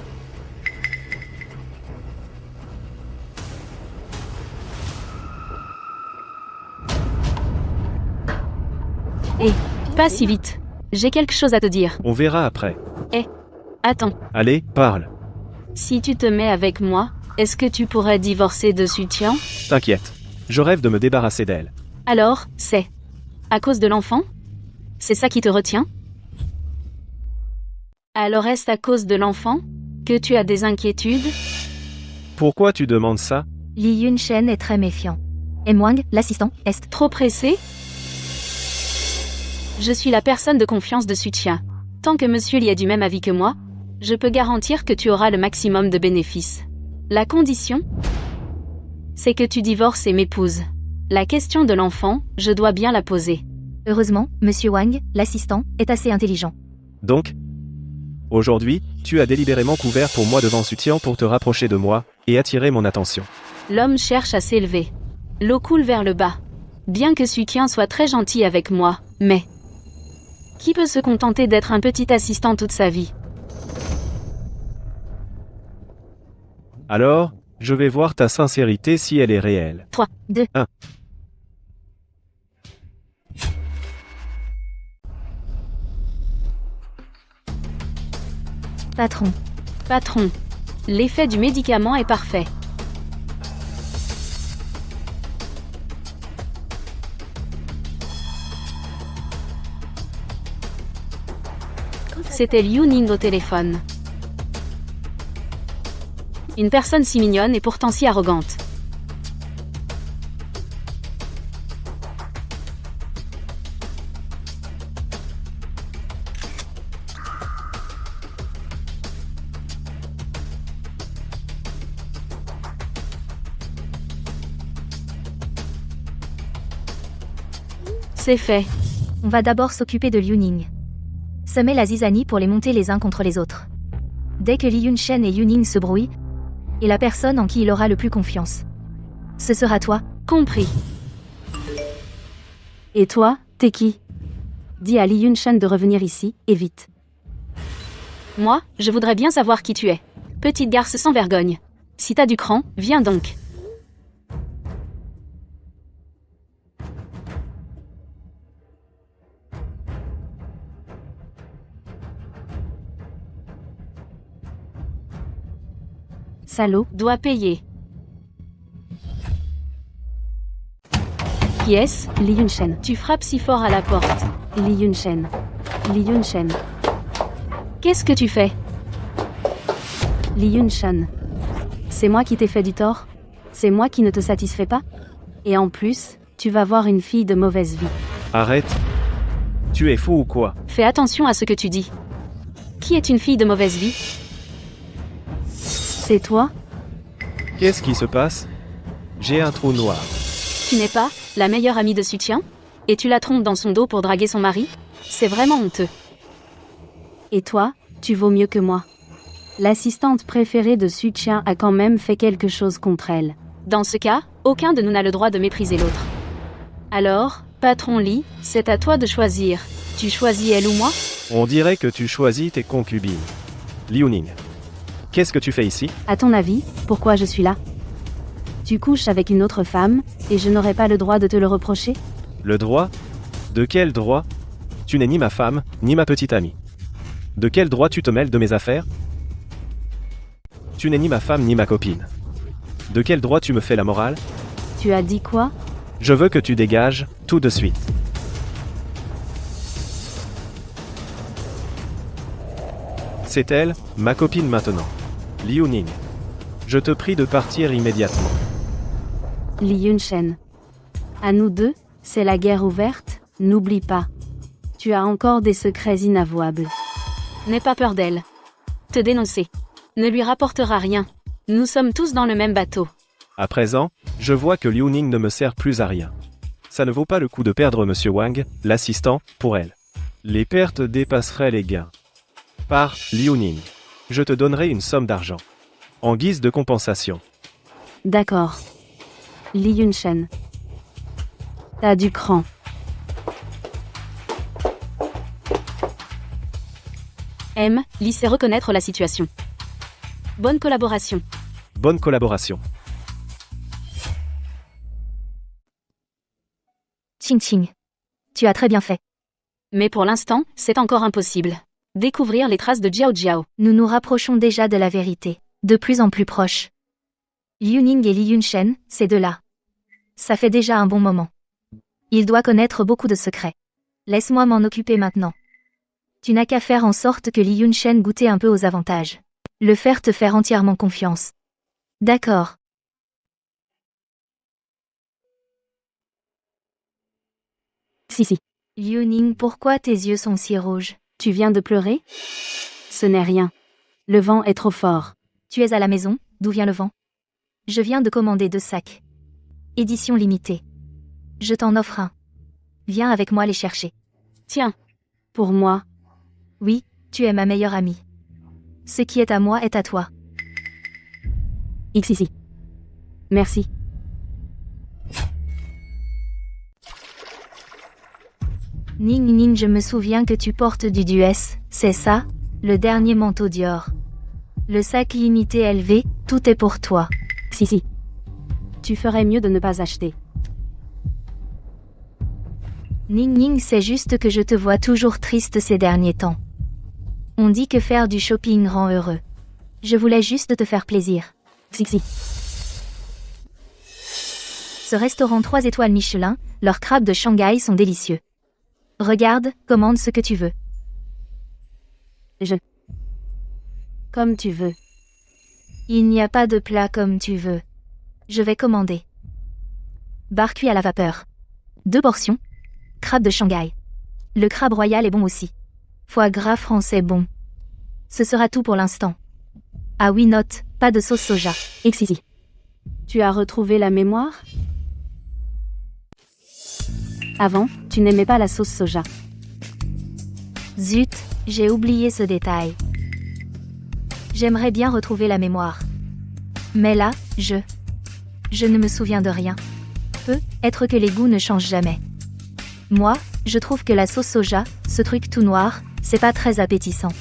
Hé, pas si vite. J'ai quelque chose à te dire. On verra après. Attends. Allez, parle. Si tu te mets avec moi, est-ce que tu pourrais divorcer de Su-tian? T'inquiète. Je rêve de me débarrasser d'elle. Alors, c'est à cause de l'enfant? C'est ça qui te retient? Alors est-ce à cause de l'enfant que tu as des inquiétudes? Pourquoi tu demandes ça? Li Yunshen est très méfiant. Et Wang, l'assistant, est Trop pressé? Je suis la personne de confiance de Su-tian. Tant que monsieur Li est du même avis que moi, je peux garantir que tu auras le maximum de bénéfices. La condition, c'est que tu divorces et m'épouses. La question de l'enfant, je dois bien la poser. Heureusement, monsieur Wang, l'assistant, est assez intelligent. Donc, aujourd'hui, tu as délibérément couvert pour moi devant Su-tian pour te rapprocher de moi et attirer mon attention. L'homme cherche à s'élever. L'eau coule vers le bas. Bien que Su-tian soit très gentil avec moi, mais qui peut se contenter d'être un petit assistant toute sa vie? Alors, je vais voir ta sincérité si elle est réelle. 3, 2, 1. Patron. L'effet du médicament est parfait. C'était Liu Ning au téléphone. Une personne si mignonne et pourtant si arrogante. C'est fait. On va d'abord s'occuper de Liu Ning. Semer la zizanie pour les monter les uns contre les autres. Dès que Li Yunshen et Liu Ning se brouillent, et la personne en qui il aura le plus confiance, ce sera toi. Compris. Et toi, t'es qui? Dis à Li Yunshen de revenir ici, et vite. Moi, je voudrais bien savoir qui tu es. Petite garce sans vergogne. Si t'as du cran, viens donc. Salaud, doit payer. Qui est-ce? Li Yunshen. Tu frappes si fort à la porte. Li Yunshen. Li Yunshen. Qu'est-ce que tu fais? Li Yunshen. C'est moi qui t'ai fait du tort? C'est moi qui ne te satisfais pas? Et en plus, tu vas voir une fille de mauvaise vie. Arrête. Tu es fou ou quoi? Fais attention à ce que tu dis. Qui est une fille de mauvaise vie? C'est toi? Qu'est-ce qui se passe? J'ai un trou noir. Tu n'es pas la meilleure amie de Sutien? Et tu la trompes dans son dos pour draguer son mari? C'est vraiment honteux. Et toi, tu vaux mieux que moi. L'assistante préférée de Sutien a quand même fait quelque chose contre elle. Dans ce cas, aucun de nous n'a le droit de mépriser l'autre. Alors, patron Lee, c'est à toi de choisir. Tu choisis elle ou moi? On dirait que tu choisis tes concubines. Liu Ning. Qu'est-ce que tu fais ici? À ton avis, pourquoi je suis là? Tu couches avec une autre femme, et je n'aurai pas le droit de te le reprocher? Le droit? De quel droit? Tu n'es ni ma femme, ni ma petite amie. De quel droit tu te mêles de mes affaires? Tu n'es ni ma femme ni ma copine. De quel droit tu me fais la morale? Tu as dit quoi? Je veux que tu dégages, tout de suite. C'est elle, ma copine maintenant. Liu Ning. Je te prie de partir immédiatement. Li Yunshen. À nous deux, c'est la guerre ouverte, n'oublie pas. Tu as encore des secrets inavouables. N'aie pas peur d'elle. Te dénoncer ne lui rapportera rien. Nous sommes tous dans le même bateau. À présent, je vois que Liu Ning ne me sert plus à rien. Ça ne vaut pas le coup de perdre Monsieur Wang, l'assistant, pour elle. Les pertes dépasseraient les gains. Par Liu Ning. Je te donnerai une somme d'argent. En guise de compensation. D'accord. Li Yunshen. T'as du cran. M. Lee sait reconnaître la situation. Bonne collaboration. Bonne collaboration. Ching Ching. Tu as très bien fait. Mais pour l'instant, c'est encore impossible. Découvrir les traces de Jiao Jiao. Nous nous rapprochons déjà de la vérité, de plus en plus proches. Liu Ning et Li Yunshen, ces deux-là. Ça fait déjà un bon moment. Il doit connaître beaucoup de secrets. Laisse-moi m'en occuper maintenant. Tu n'as qu'à faire en sorte que Li Yunshen goûte un peu aux avantages. Le faire te faire entièrement confiance. D'accord. Si. Liu Ning, pourquoi tes yeux sont si rouges? Tu viens de pleurer? Ce n'est rien. Le vent est trop fort. Tu es à la maison, d'où vient le vent? Je viens de commander 2 sacs. Édition limitée. Je t'en offre un. Viens avec moi les chercher. Tiens. Pour moi. Oui, tu es ma meilleure amie. Ce qui est à moi est à toi. Ici. Merci. Ning Ning, je me souviens que tu portes du Dues, c'est ça? Le dernier manteau Dior. Le sac limité LV, tout est pour toi. Si. Tu ferais mieux de ne pas acheter. Ning Ning, c'est juste que je te vois toujours triste ces derniers temps. On dit que faire du shopping rend heureux. Je voulais juste te faire plaisir. Si. Ce restaurant 3 étoiles Michelin, leurs crabes de Shanghai sont délicieux. Regarde, commande ce que tu veux. Comme tu veux. Il n'y a pas de plat comme tu veux. Je vais commander. Bar cuit à la vapeur. 2 portions. Crabe de Shanghai. Le crabe royal est bon aussi. Foie gras français bon. Ce sera tout pour l'instant. Ah oui, note, pas de sauce soja. Si. Tu as retrouvé la mémoire? Avant, tu n'aimais pas la sauce soja. Zut, j'ai oublié ce détail. J'aimerais bien retrouver la mémoire. Mais là, je ne me souviens de rien. Peut être que les goûts ne changent jamais. Moi, je trouve que la sauce soja, ce truc tout noir, c'est pas très appétissant.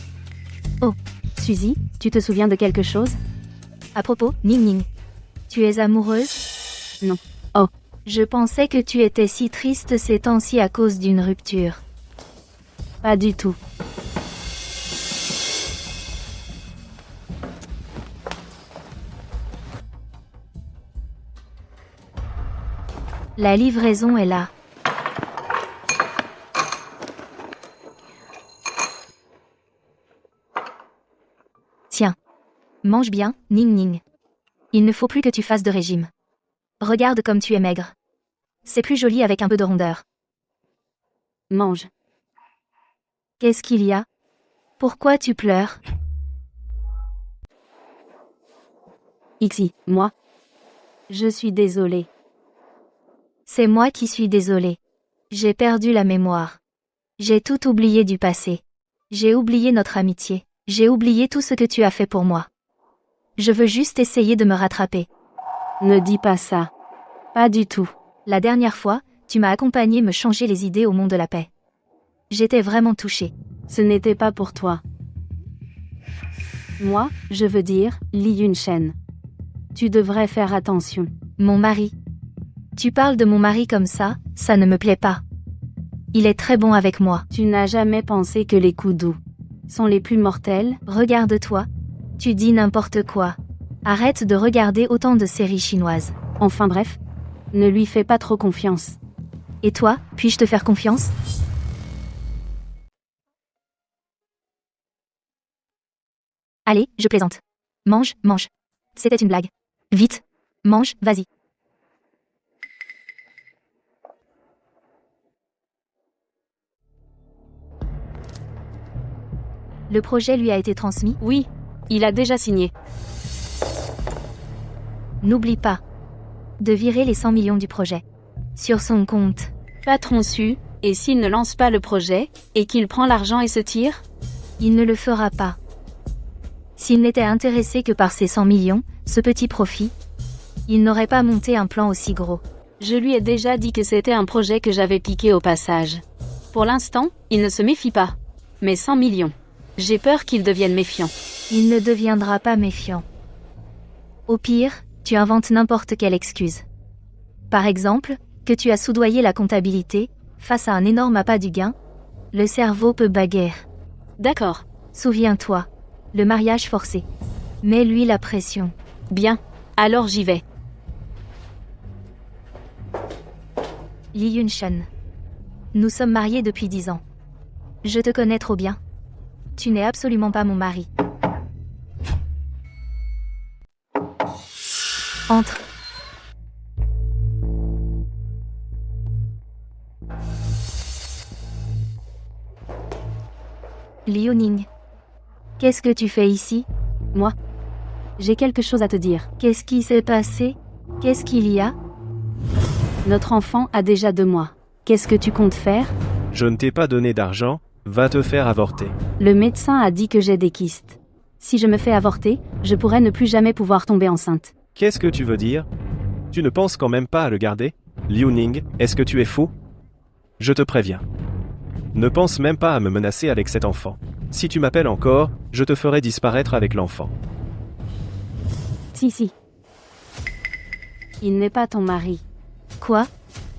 Oh, Suzy, tu te souviens de quelque chose? À propos, Ning Ning. Tu es amoureuse? Non. Oh. Je pensais que tu étais si triste ces temps-ci à cause d'une rupture. Pas du tout. La livraison est là. Tiens. Mange bien, Ning Ning. Il ne faut plus que tu fasses de régime. Regarde comme tu es maigre. C'est plus joli avec un peu de rondeur. Mange. Qu'est-ce qu'il y a? Pourquoi tu pleures? Ixi, moi. Je suis désolée. C'est moi qui suis désolée. J'ai perdu la mémoire. J'ai tout oublié du passé. J'ai oublié notre amitié. J'ai oublié tout ce que tu as fait pour moi. Je veux juste essayer de me rattraper. Ne dis pas ça. Pas du tout. La dernière fois, tu m'as accompagné me changer les idées au monde de la paix. J'étais vraiment touchée. Ce n'était pas pour toi. Moi, je veux dire, Li Yunshen. Tu devrais faire attention. Mon mari. Tu parles de mon mari comme ça ne me plaît pas. Il est très bon avec moi. Tu n'as jamais pensé que les coups doux sont les plus mortels? Regarde-toi. Tu dis n'importe quoi. Arrête de regarder autant de séries chinoises. Enfin bref, ne lui fais pas trop confiance. Et toi, puis-je te faire confiance? Allez, je plaisante. Mange, mange. C'était une blague. Vite. Mange, vas-y. Le projet lui a été transmis? Oui, il a déjà signé. N'oublie pas de virer les 100 millions du projet sur son compte. Patron su, et s'il ne lance pas le projet, et qu'il prend l'argent et se tire? Il ne le fera pas. S'il n'était intéressé que par ces 100 millions, ce petit profit, il n'aurait pas monté un plan aussi gros. Je lui ai déjà dit que c'était un projet que j'avais piqué au passage. Pour l'instant, il ne se méfie pas. Mais 100 millions. J'ai peur qu'il devienne méfiant. Il ne deviendra pas méfiant. Au pire, tu inventes n'importe quelle excuse. Par exemple, que tu as soudoyé la comptabilité, face à un énorme appât du gain. Le cerveau peut baguer. D'accord. Souviens-toi. Le mariage forcé. Mets-lui la pression. Bien. Alors j'y vais. Li Yunshen. Nous sommes mariés depuis 10 ans. Je te connais trop bien. Tu n'es absolument pas mon mari. Entre. Liuning. Qu'est-ce que tu fais ici? Moi. J'ai quelque chose à te dire. Qu'est-ce qui s'est passé? Qu'est-ce qu'il y a? Notre enfant a déjà 2 mois. Qu'est-ce que tu comptes faire? Je ne t'ai pas donné d'argent, va te faire avorter. Le médecin a dit que j'ai des kystes. Si je me fais avorter, je pourrais ne plus jamais pouvoir tomber enceinte. Qu'est-ce que tu veux dire? Tu ne penses quand même pas à le garder? Liu Ning, est-ce que tu es fou? Je te préviens. Ne pense même pas à me menacer avec cet enfant. Si tu m'appelles encore, je te ferai disparaître avec l'enfant. Si. Il n'est pas ton mari. Quoi?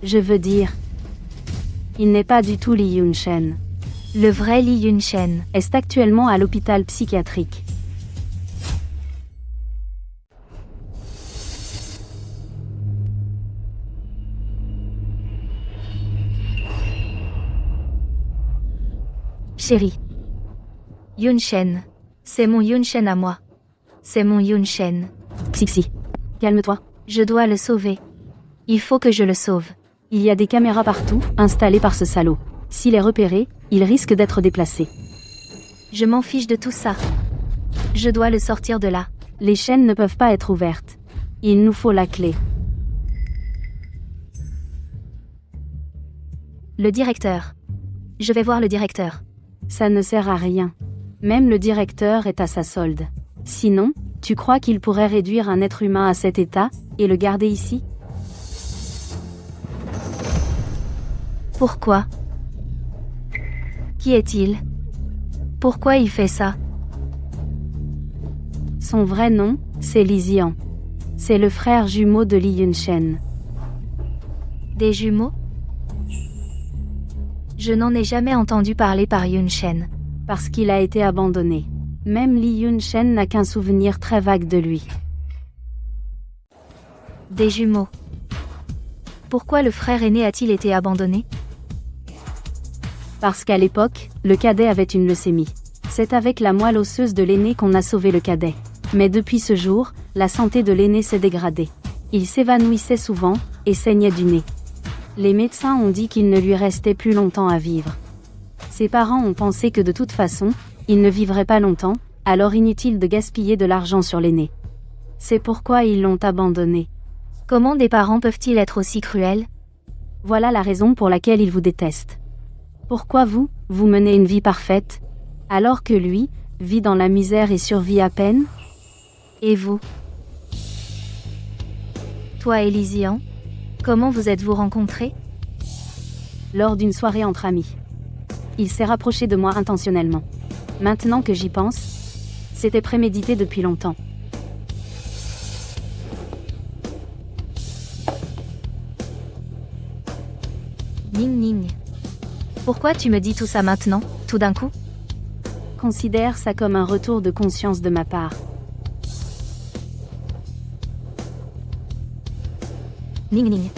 Je veux dire. Il n'est pas du tout Li Yunshen. Le vrai Li Yunshen est actuellement à l'hôpital psychiatrique. Chérie. Yunshen. C'est mon Yunshen à moi. C'est mon Yunshen. Xixi. Calme-toi. Je dois le sauver. Il faut que je le sauve. Il y a des caméras partout, installées par ce salaud. S'il est repéré, il risque d'être déplacé. Je m'en fiche de tout ça. Je dois le sortir de là. Les chaînes ne peuvent pas être ouvertes. Il nous faut la clé. Le directeur. Je vais voir le directeur. Ça ne sert à rien. Même le directeur est à sa solde. Sinon, tu crois qu'il pourrait réduire un être humain à cet état, et le garder ici? Pourquoi? Qui est-il? Pourquoi il fait ça? Son vrai nom, c'est Li Zian. C'est le frère jumeau de Li Yunshen. Des jumeaux? Je n'en ai jamais entendu parler par Yunshen. Parce qu'il a été abandonné. Même Li Yunshen n'a qu'un souvenir très vague de lui. Des jumeaux. Pourquoi le frère aîné a-t-il été abandonné? Parce qu'à l'époque, le cadet avait une leucémie. C'est avec la moelle osseuse de l'aîné qu'on a sauvé le cadet. Mais depuis ce jour, la santé de l'aîné s'est dégradée. Il s'évanouissait souvent, et saignait du nez. Les médecins ont dit qu'il ne lui restait plus longtemps à vivre. Ses parents ont pensé que de toute façon, il ne vivrait pas longtemps, alors inutile de gaspiller de l'argent sur l'aîné. C'est pourquoi ils l'ont abandonné. Comment des parents peuvent-ils être aussi cruels? Voilà la raison pour laquelle il vous déteste. Pourquoi vous menez une vie parfaite, alors que lui, vit dans la misère et survit à peine? Et vous? Toi et Lysian, comment vous êtes-vous rencontrés? Lors d'une soirée entre amis. Il s'est rapproché de moi intentionnellement. Maintenant que j'y pense, c'était prémédité depuis longtemps. Ning Ning. Pourquoi tu me dis tout ça maintenant, tout d'un coup? Considère ça comme un retour de conscience de ma part. Ning Ning.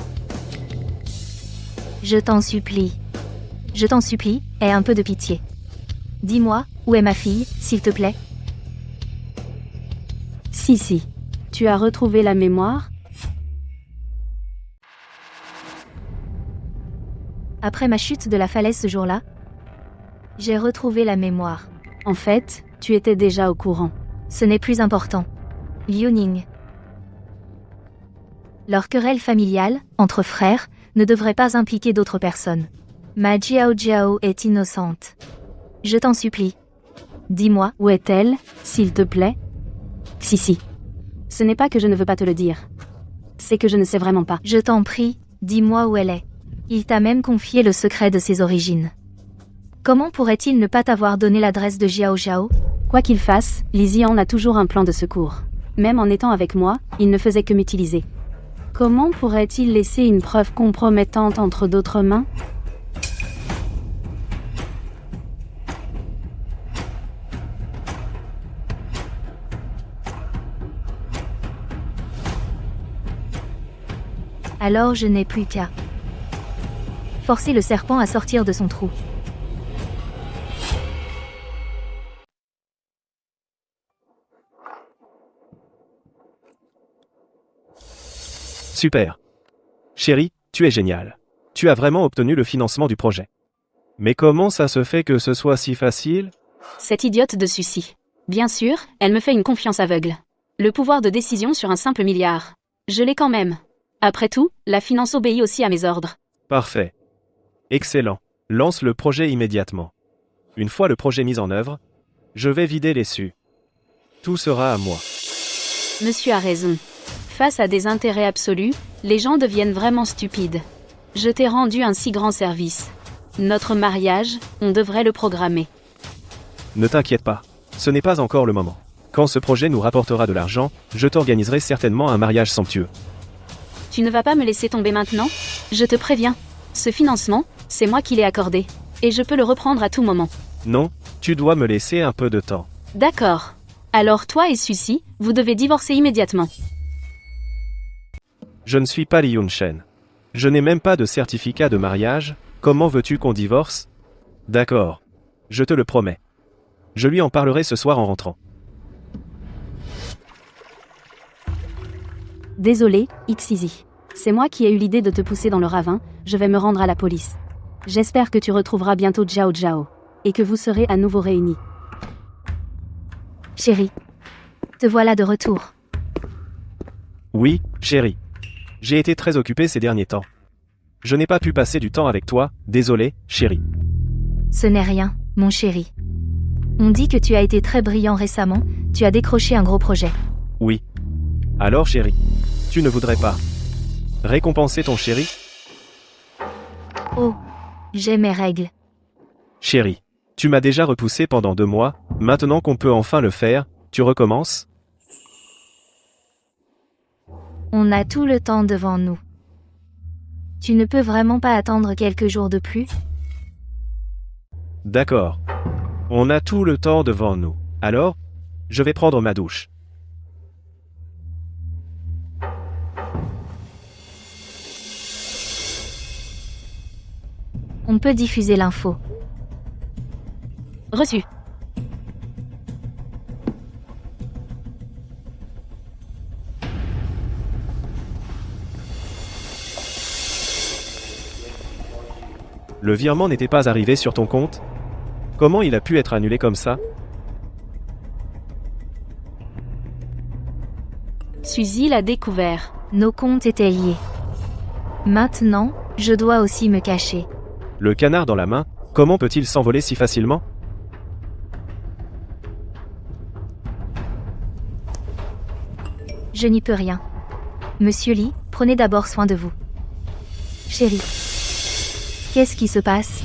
Je t'en supplie. Je t'en supplie, aie un peu de pitié. Dis-moi, où est ma fille, s'il te plaît? Si. Tu as retrouvé la mémoire? Après ma chute de la falaise ce jour-là, j'ai retrouvé la mémoire. En fait, tu étais déjà au courant. Ce n'est plus important. Liu Ning. Leur querelle familiale, entre frères, ne devrait pas impliquer d'autres personnes. Ma Jiao Jiao est innocente. Je t'en supplie. Dis-moi, où est-elle, s'il te plaît? Si. Ce n'est pas que je ne veux pas te le dire. C'est que je ne sais vraiment pas. Je t'en prie, dis-moi où elle est. Il t'a même confié le secret de ses origines. Comment pourrait-il ne pas t'avoir donné l'adresse de Jiao Jiao? Quoi qu'il fasse, Lysian a toujours un plan de secours. Même en étant avec moi, il ne faisait que m'utiliser. Comment pourrait-il laisser une preuve compromettante entre d'autres mains? Alors je n'ai plus qu'à forcer le serpent à sortir de son trou. Super. Chérie, tu es génial. Tu as vraiment obtenu le financement du projet. Mais comment ça se fait que ce soit si facile? Cette idiote de Sucy. Bien sûr, elle me fait une confiance aveugle. Le pouvoir de décision sur un simple milliard. Je l'ai quand même. Après tout, la finance obéit aussi à mes ordres. Parfait. Excellent. Lance le projet immédiatement. Une fois le projet mis en œuvre, je vais vider les su. Tout sera à moi. Monsieur a raison. Face à des intérêts absolus, les gens deviennent vraiment stupides. Je t'ai rendu un si grand service. Notre mariage, on devrait le programmer. Ne t'inquiète pas. Ce n'est pas encore le moment. Quand ce projet nous rapportera de l'argent, je t'organiserai certainement un mariage somptueux. Tu ne vas pas me laisser tomber maintenant? Je te préviens. Ce financement, c'est moi qui l'ai accordé. Et je peux le reprendre à tout moment. Non, tu dois me laisser un peu de temps. D'accord. Alors toi et Sucy, vous devez divorcer immédiatement. Je ne suis pas Li Yunshen. Je n'ai même pas de certificat de mariage, comment veux-tu qu'on divorce? D'accord. Je te le promets. Je lui en parlerai ce soir en rentrant. Désolé, Xizi. C'est moi qui ai eu l'idée de te pousser dans le ravin, je vais me rendre à la police. J'espère que tu retrouveras bientôt Jiao Jiao. Et que vous serez à nouveau réunis. Chérie, te voilà de retour. Oui, chérie. J'ai été très occupé ces derniers temps. Je n'ai pas pu passer du temps avec toi, désolé, chérie. Ce n'est rien, mon chéri. On dit que tu as été très brillant récemment, tu as décroché un gros projet. Oui. Alors chérie, tu ne voudrais pas récompenser ton chéri? Oh, j'ai mes règles. Chérie, tu m'as déjà repoussé pendant 2 mois, maintenant qu'on peut enfin le faire, tu recommences? On a tout le temps devant nous. Tu ne peux vraiment pas attendre quelques jours de plus? D'accord. On a tout le temps devant nous. Alors, je vais prendre ma douche. On peut diffuser l'info. Reçu. Le virement n'était pas arrivé sur ton compte? Comment il a pu être annulé comme ça? Suzy l'a découvert. Nos comptes étaient liés. Maintenant, je dois aussi me cacher. Le canard dans la main, comment peut-il s'envoler si facilement? Je n'y peux rien. Monsieur Lee, prenez d'abord soin de vous. Chérie. Qu'est-ce qui se passe?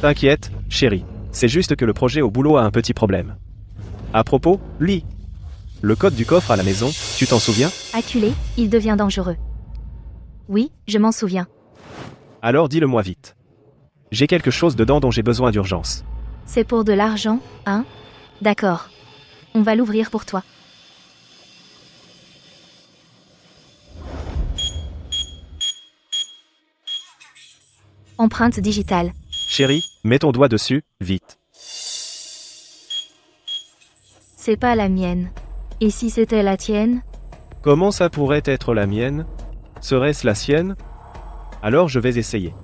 T'inquiète, chérie. C'est juste que le projet au boulot a un petit problème. À propos, Lee. Le code du coffre à la maison, tu t'en souviens? Acculé, il devient dangereux. Oui, je m'en souviens. Alors dis-le-moi vite. J'ai quelque chose dedans dont j'ai besoin d'urgence. C'est pour de l'argent, hein? D'accord. On va l'ouvrir pour toi. Empreinte digitale. Chérie, mets ton doigt dessus, vite. C'est pas la mienne. Et si c'était la tienne? Comment ça pourrait être la mienne? Serait-ce la sienne? Alors je vais essayer.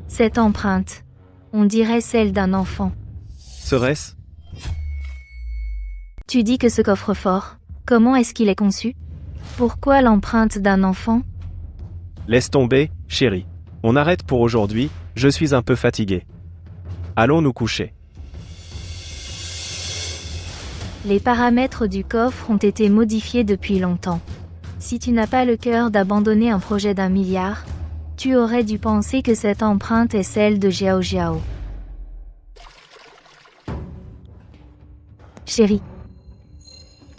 Cette empreinte. On dirait celle d'un enfant. Serait-ce? Tu dis que ce coffre-fort, comment est-ce qu'il est conçu? Pourquoi l'empreinte d'un enfant? Laisse tomber, chérie. On arrête pour aujourd'hui, je suis un peu fatigué. Allons nous coucher. Les paramètres du coffre ont été modifiés depuis longtemps. Si tu n'as pas le cœur d'abandonner un projet d'1 milliard, tu aurais dû penser que cette empreinte est celle de Xiao Xiao. Chérie.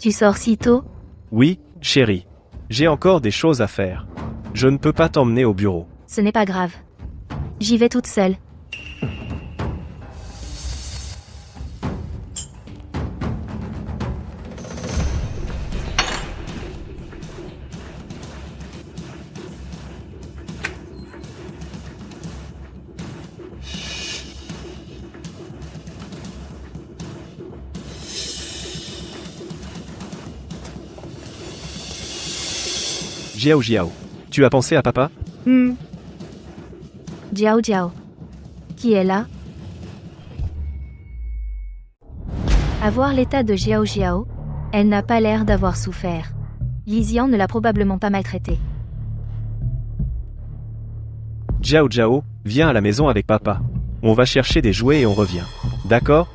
Tu sors si tôt? Oui, chérie. J'ai encore des choses à faire. Je ne peux pas t'emmener au bureau. Ce n'est pas grave. J'y vais toute seule. Jiao Jiao. Tu as pensé à papa? Jiao Jiao. Qui est là? À voir l'état de Jiao Jiao, elle n'a pas l'air d'avoir souffert. Lizian ne l'a probablement pas maltraitée. Jiao Jiao, viens à la maison avec papa. On va chercher des jouets et on revient. D'accord?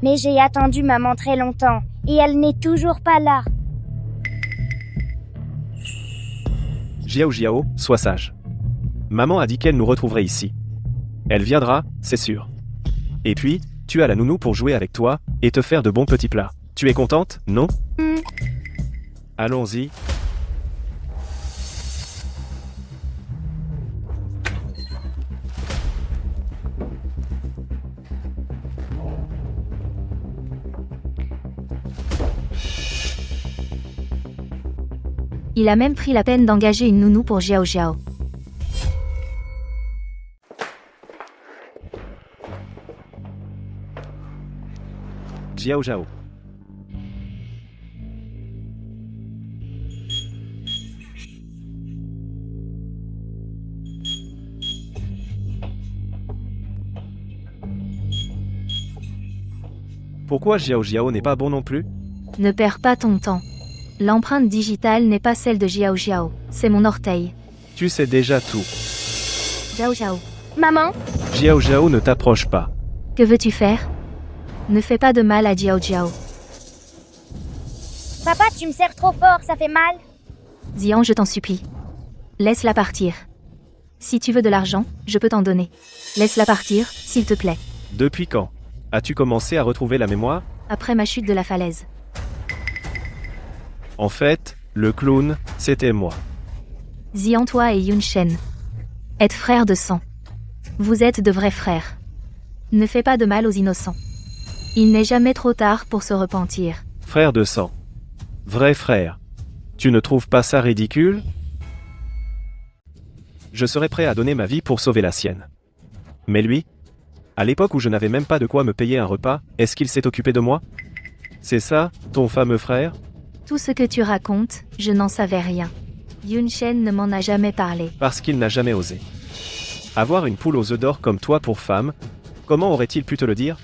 Mais j'ai attendu maman très longtemps, et elle n'est toujours pas là. Jiao Jiao, sois sage. Maman a dit qu'elle nous retrouverait ici. Elle viendra, c'est sûr. Et puis, tu as la nounou pour jouer avec toi, et te faire de bons petits plats. Tu es contente, non? Allons-y. Il a même pris la peine d'engager une nounou pour Jiao Jiao. Jiao Jiao. Pourquoi Jiao Jiao n'est pas bon non plus? Ne perds pas ton temps. L'empreinte digitale n'est pas celle de Jiao Jiao, c'est mon orteil. Tu sais déjà tout. Jiao Jiao. Maman? Jiao Jiao ne t'approche pas. Que veux-tu faire? Ne fais pas de mal à Jiao Jiao. Papa, tu me serres trop fort, ça fait mal. Xian, je t'en supplie. Laisse-la partir. Si tu veux de l'argent, je peux t'en donner. Laisse-la partir, s'il te plaît. Depuis quand? As-tu commencé à retrouver la mémoire? Après ma chute de la falaise. En fait, le clown, c'était moi. Xian, toi et Yun Shen. Êtes frères de sang. Vous êtes de vrais frères. Ne fais pas de mal aux innocents. Il n'est jamais trop tard pour se repentir. Frère de sang. Vrai frère. Tu ne trouves pas ça ridicule? Je serais prêt à donner ma vie pour sauver la sienne. Mais lui? À l'époque où je n'avais même pas de quoi me payer un repas, est-ce qu'il s'est occupé de moi? C'est ça, ton fameux frère? Tout ce que tu racontes, je n'en savais rien. Yun Shen ne m'en a jamais parlé. Parce qu'il n'a jamais osé. Avoir une poule aux œufs d'or comme toi pour femme, comment aurait-il pu te le dire?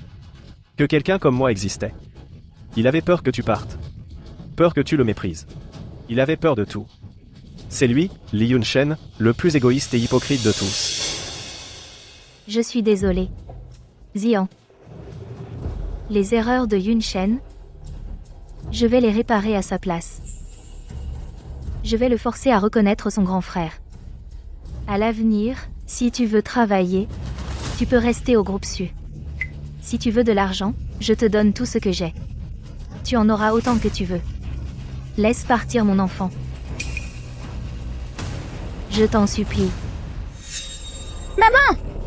Que quelqu'un comme moi existait. Il avait peur que tu partes. Peur que tu le méprises. Il avait peur de tout. C'est lui, Li Yun Shen, le plus égoïste et hypocrite de tous. Je suis désolé. Xian. Les erreurs de Yun Shen, je vais les réparer à sa place. Je vais le forcer à reconnaître son grand frère. À l'avenir, si tu veux travailler, tu peux rester au groupe Su. Si tu veux de l'argent, je te donne tout ce que j'ai. Tu en auras autant que tu veux. Laisse partir mon enfant. Je t'en supplie.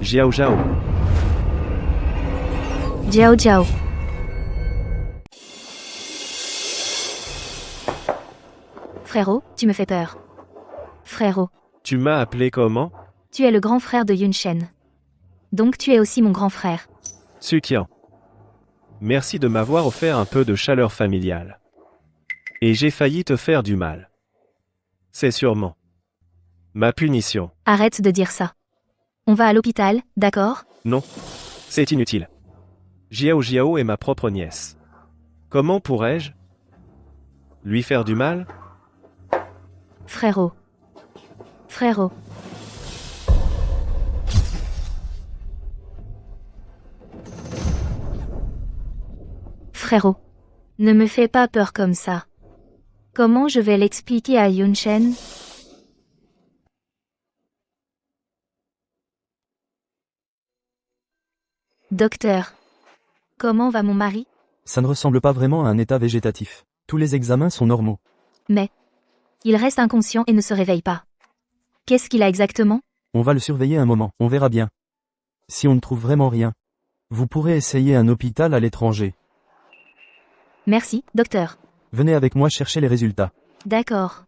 Jiao Jiao. Jiao Jiao. Frérot, tu me fais peur. Frérot, Tu m'as appelé comment? tu es le grand frère de Yun Shen. Donc tu es aussi mon grand frère. Sukian. Merci de m'avoir offert un peu de chaleur familiale. Et j'ai failli te faire du mal. C'est sûrement ma punition. Arrête de dire ça. On va à l'hôpital, d'accord? Non. C'est inutile. Jiao Jiao est ma propre nièce. Comment pourrais-je lui faire du mal? Frérot. Frérot. Frérot. Ne me fais pas peur comme ça. Comment je vais l'expliquer à Yun Shen? Docteur. Comment va mon mari? Ça ne ressemble pas vraiment à un état végétatif. Tous les examens sont normaux. Mais. Il reste inconscient et ne se réveille pas. Qu'est-ce qu'il a exactement? On va le surveiller un moment, on verra bien. Si on ne trouve vraiment rien, vous pourrez essayer un hôpital à l'étranger. Merci, docteur. Venez avec moi chercher les résultats. D'accord.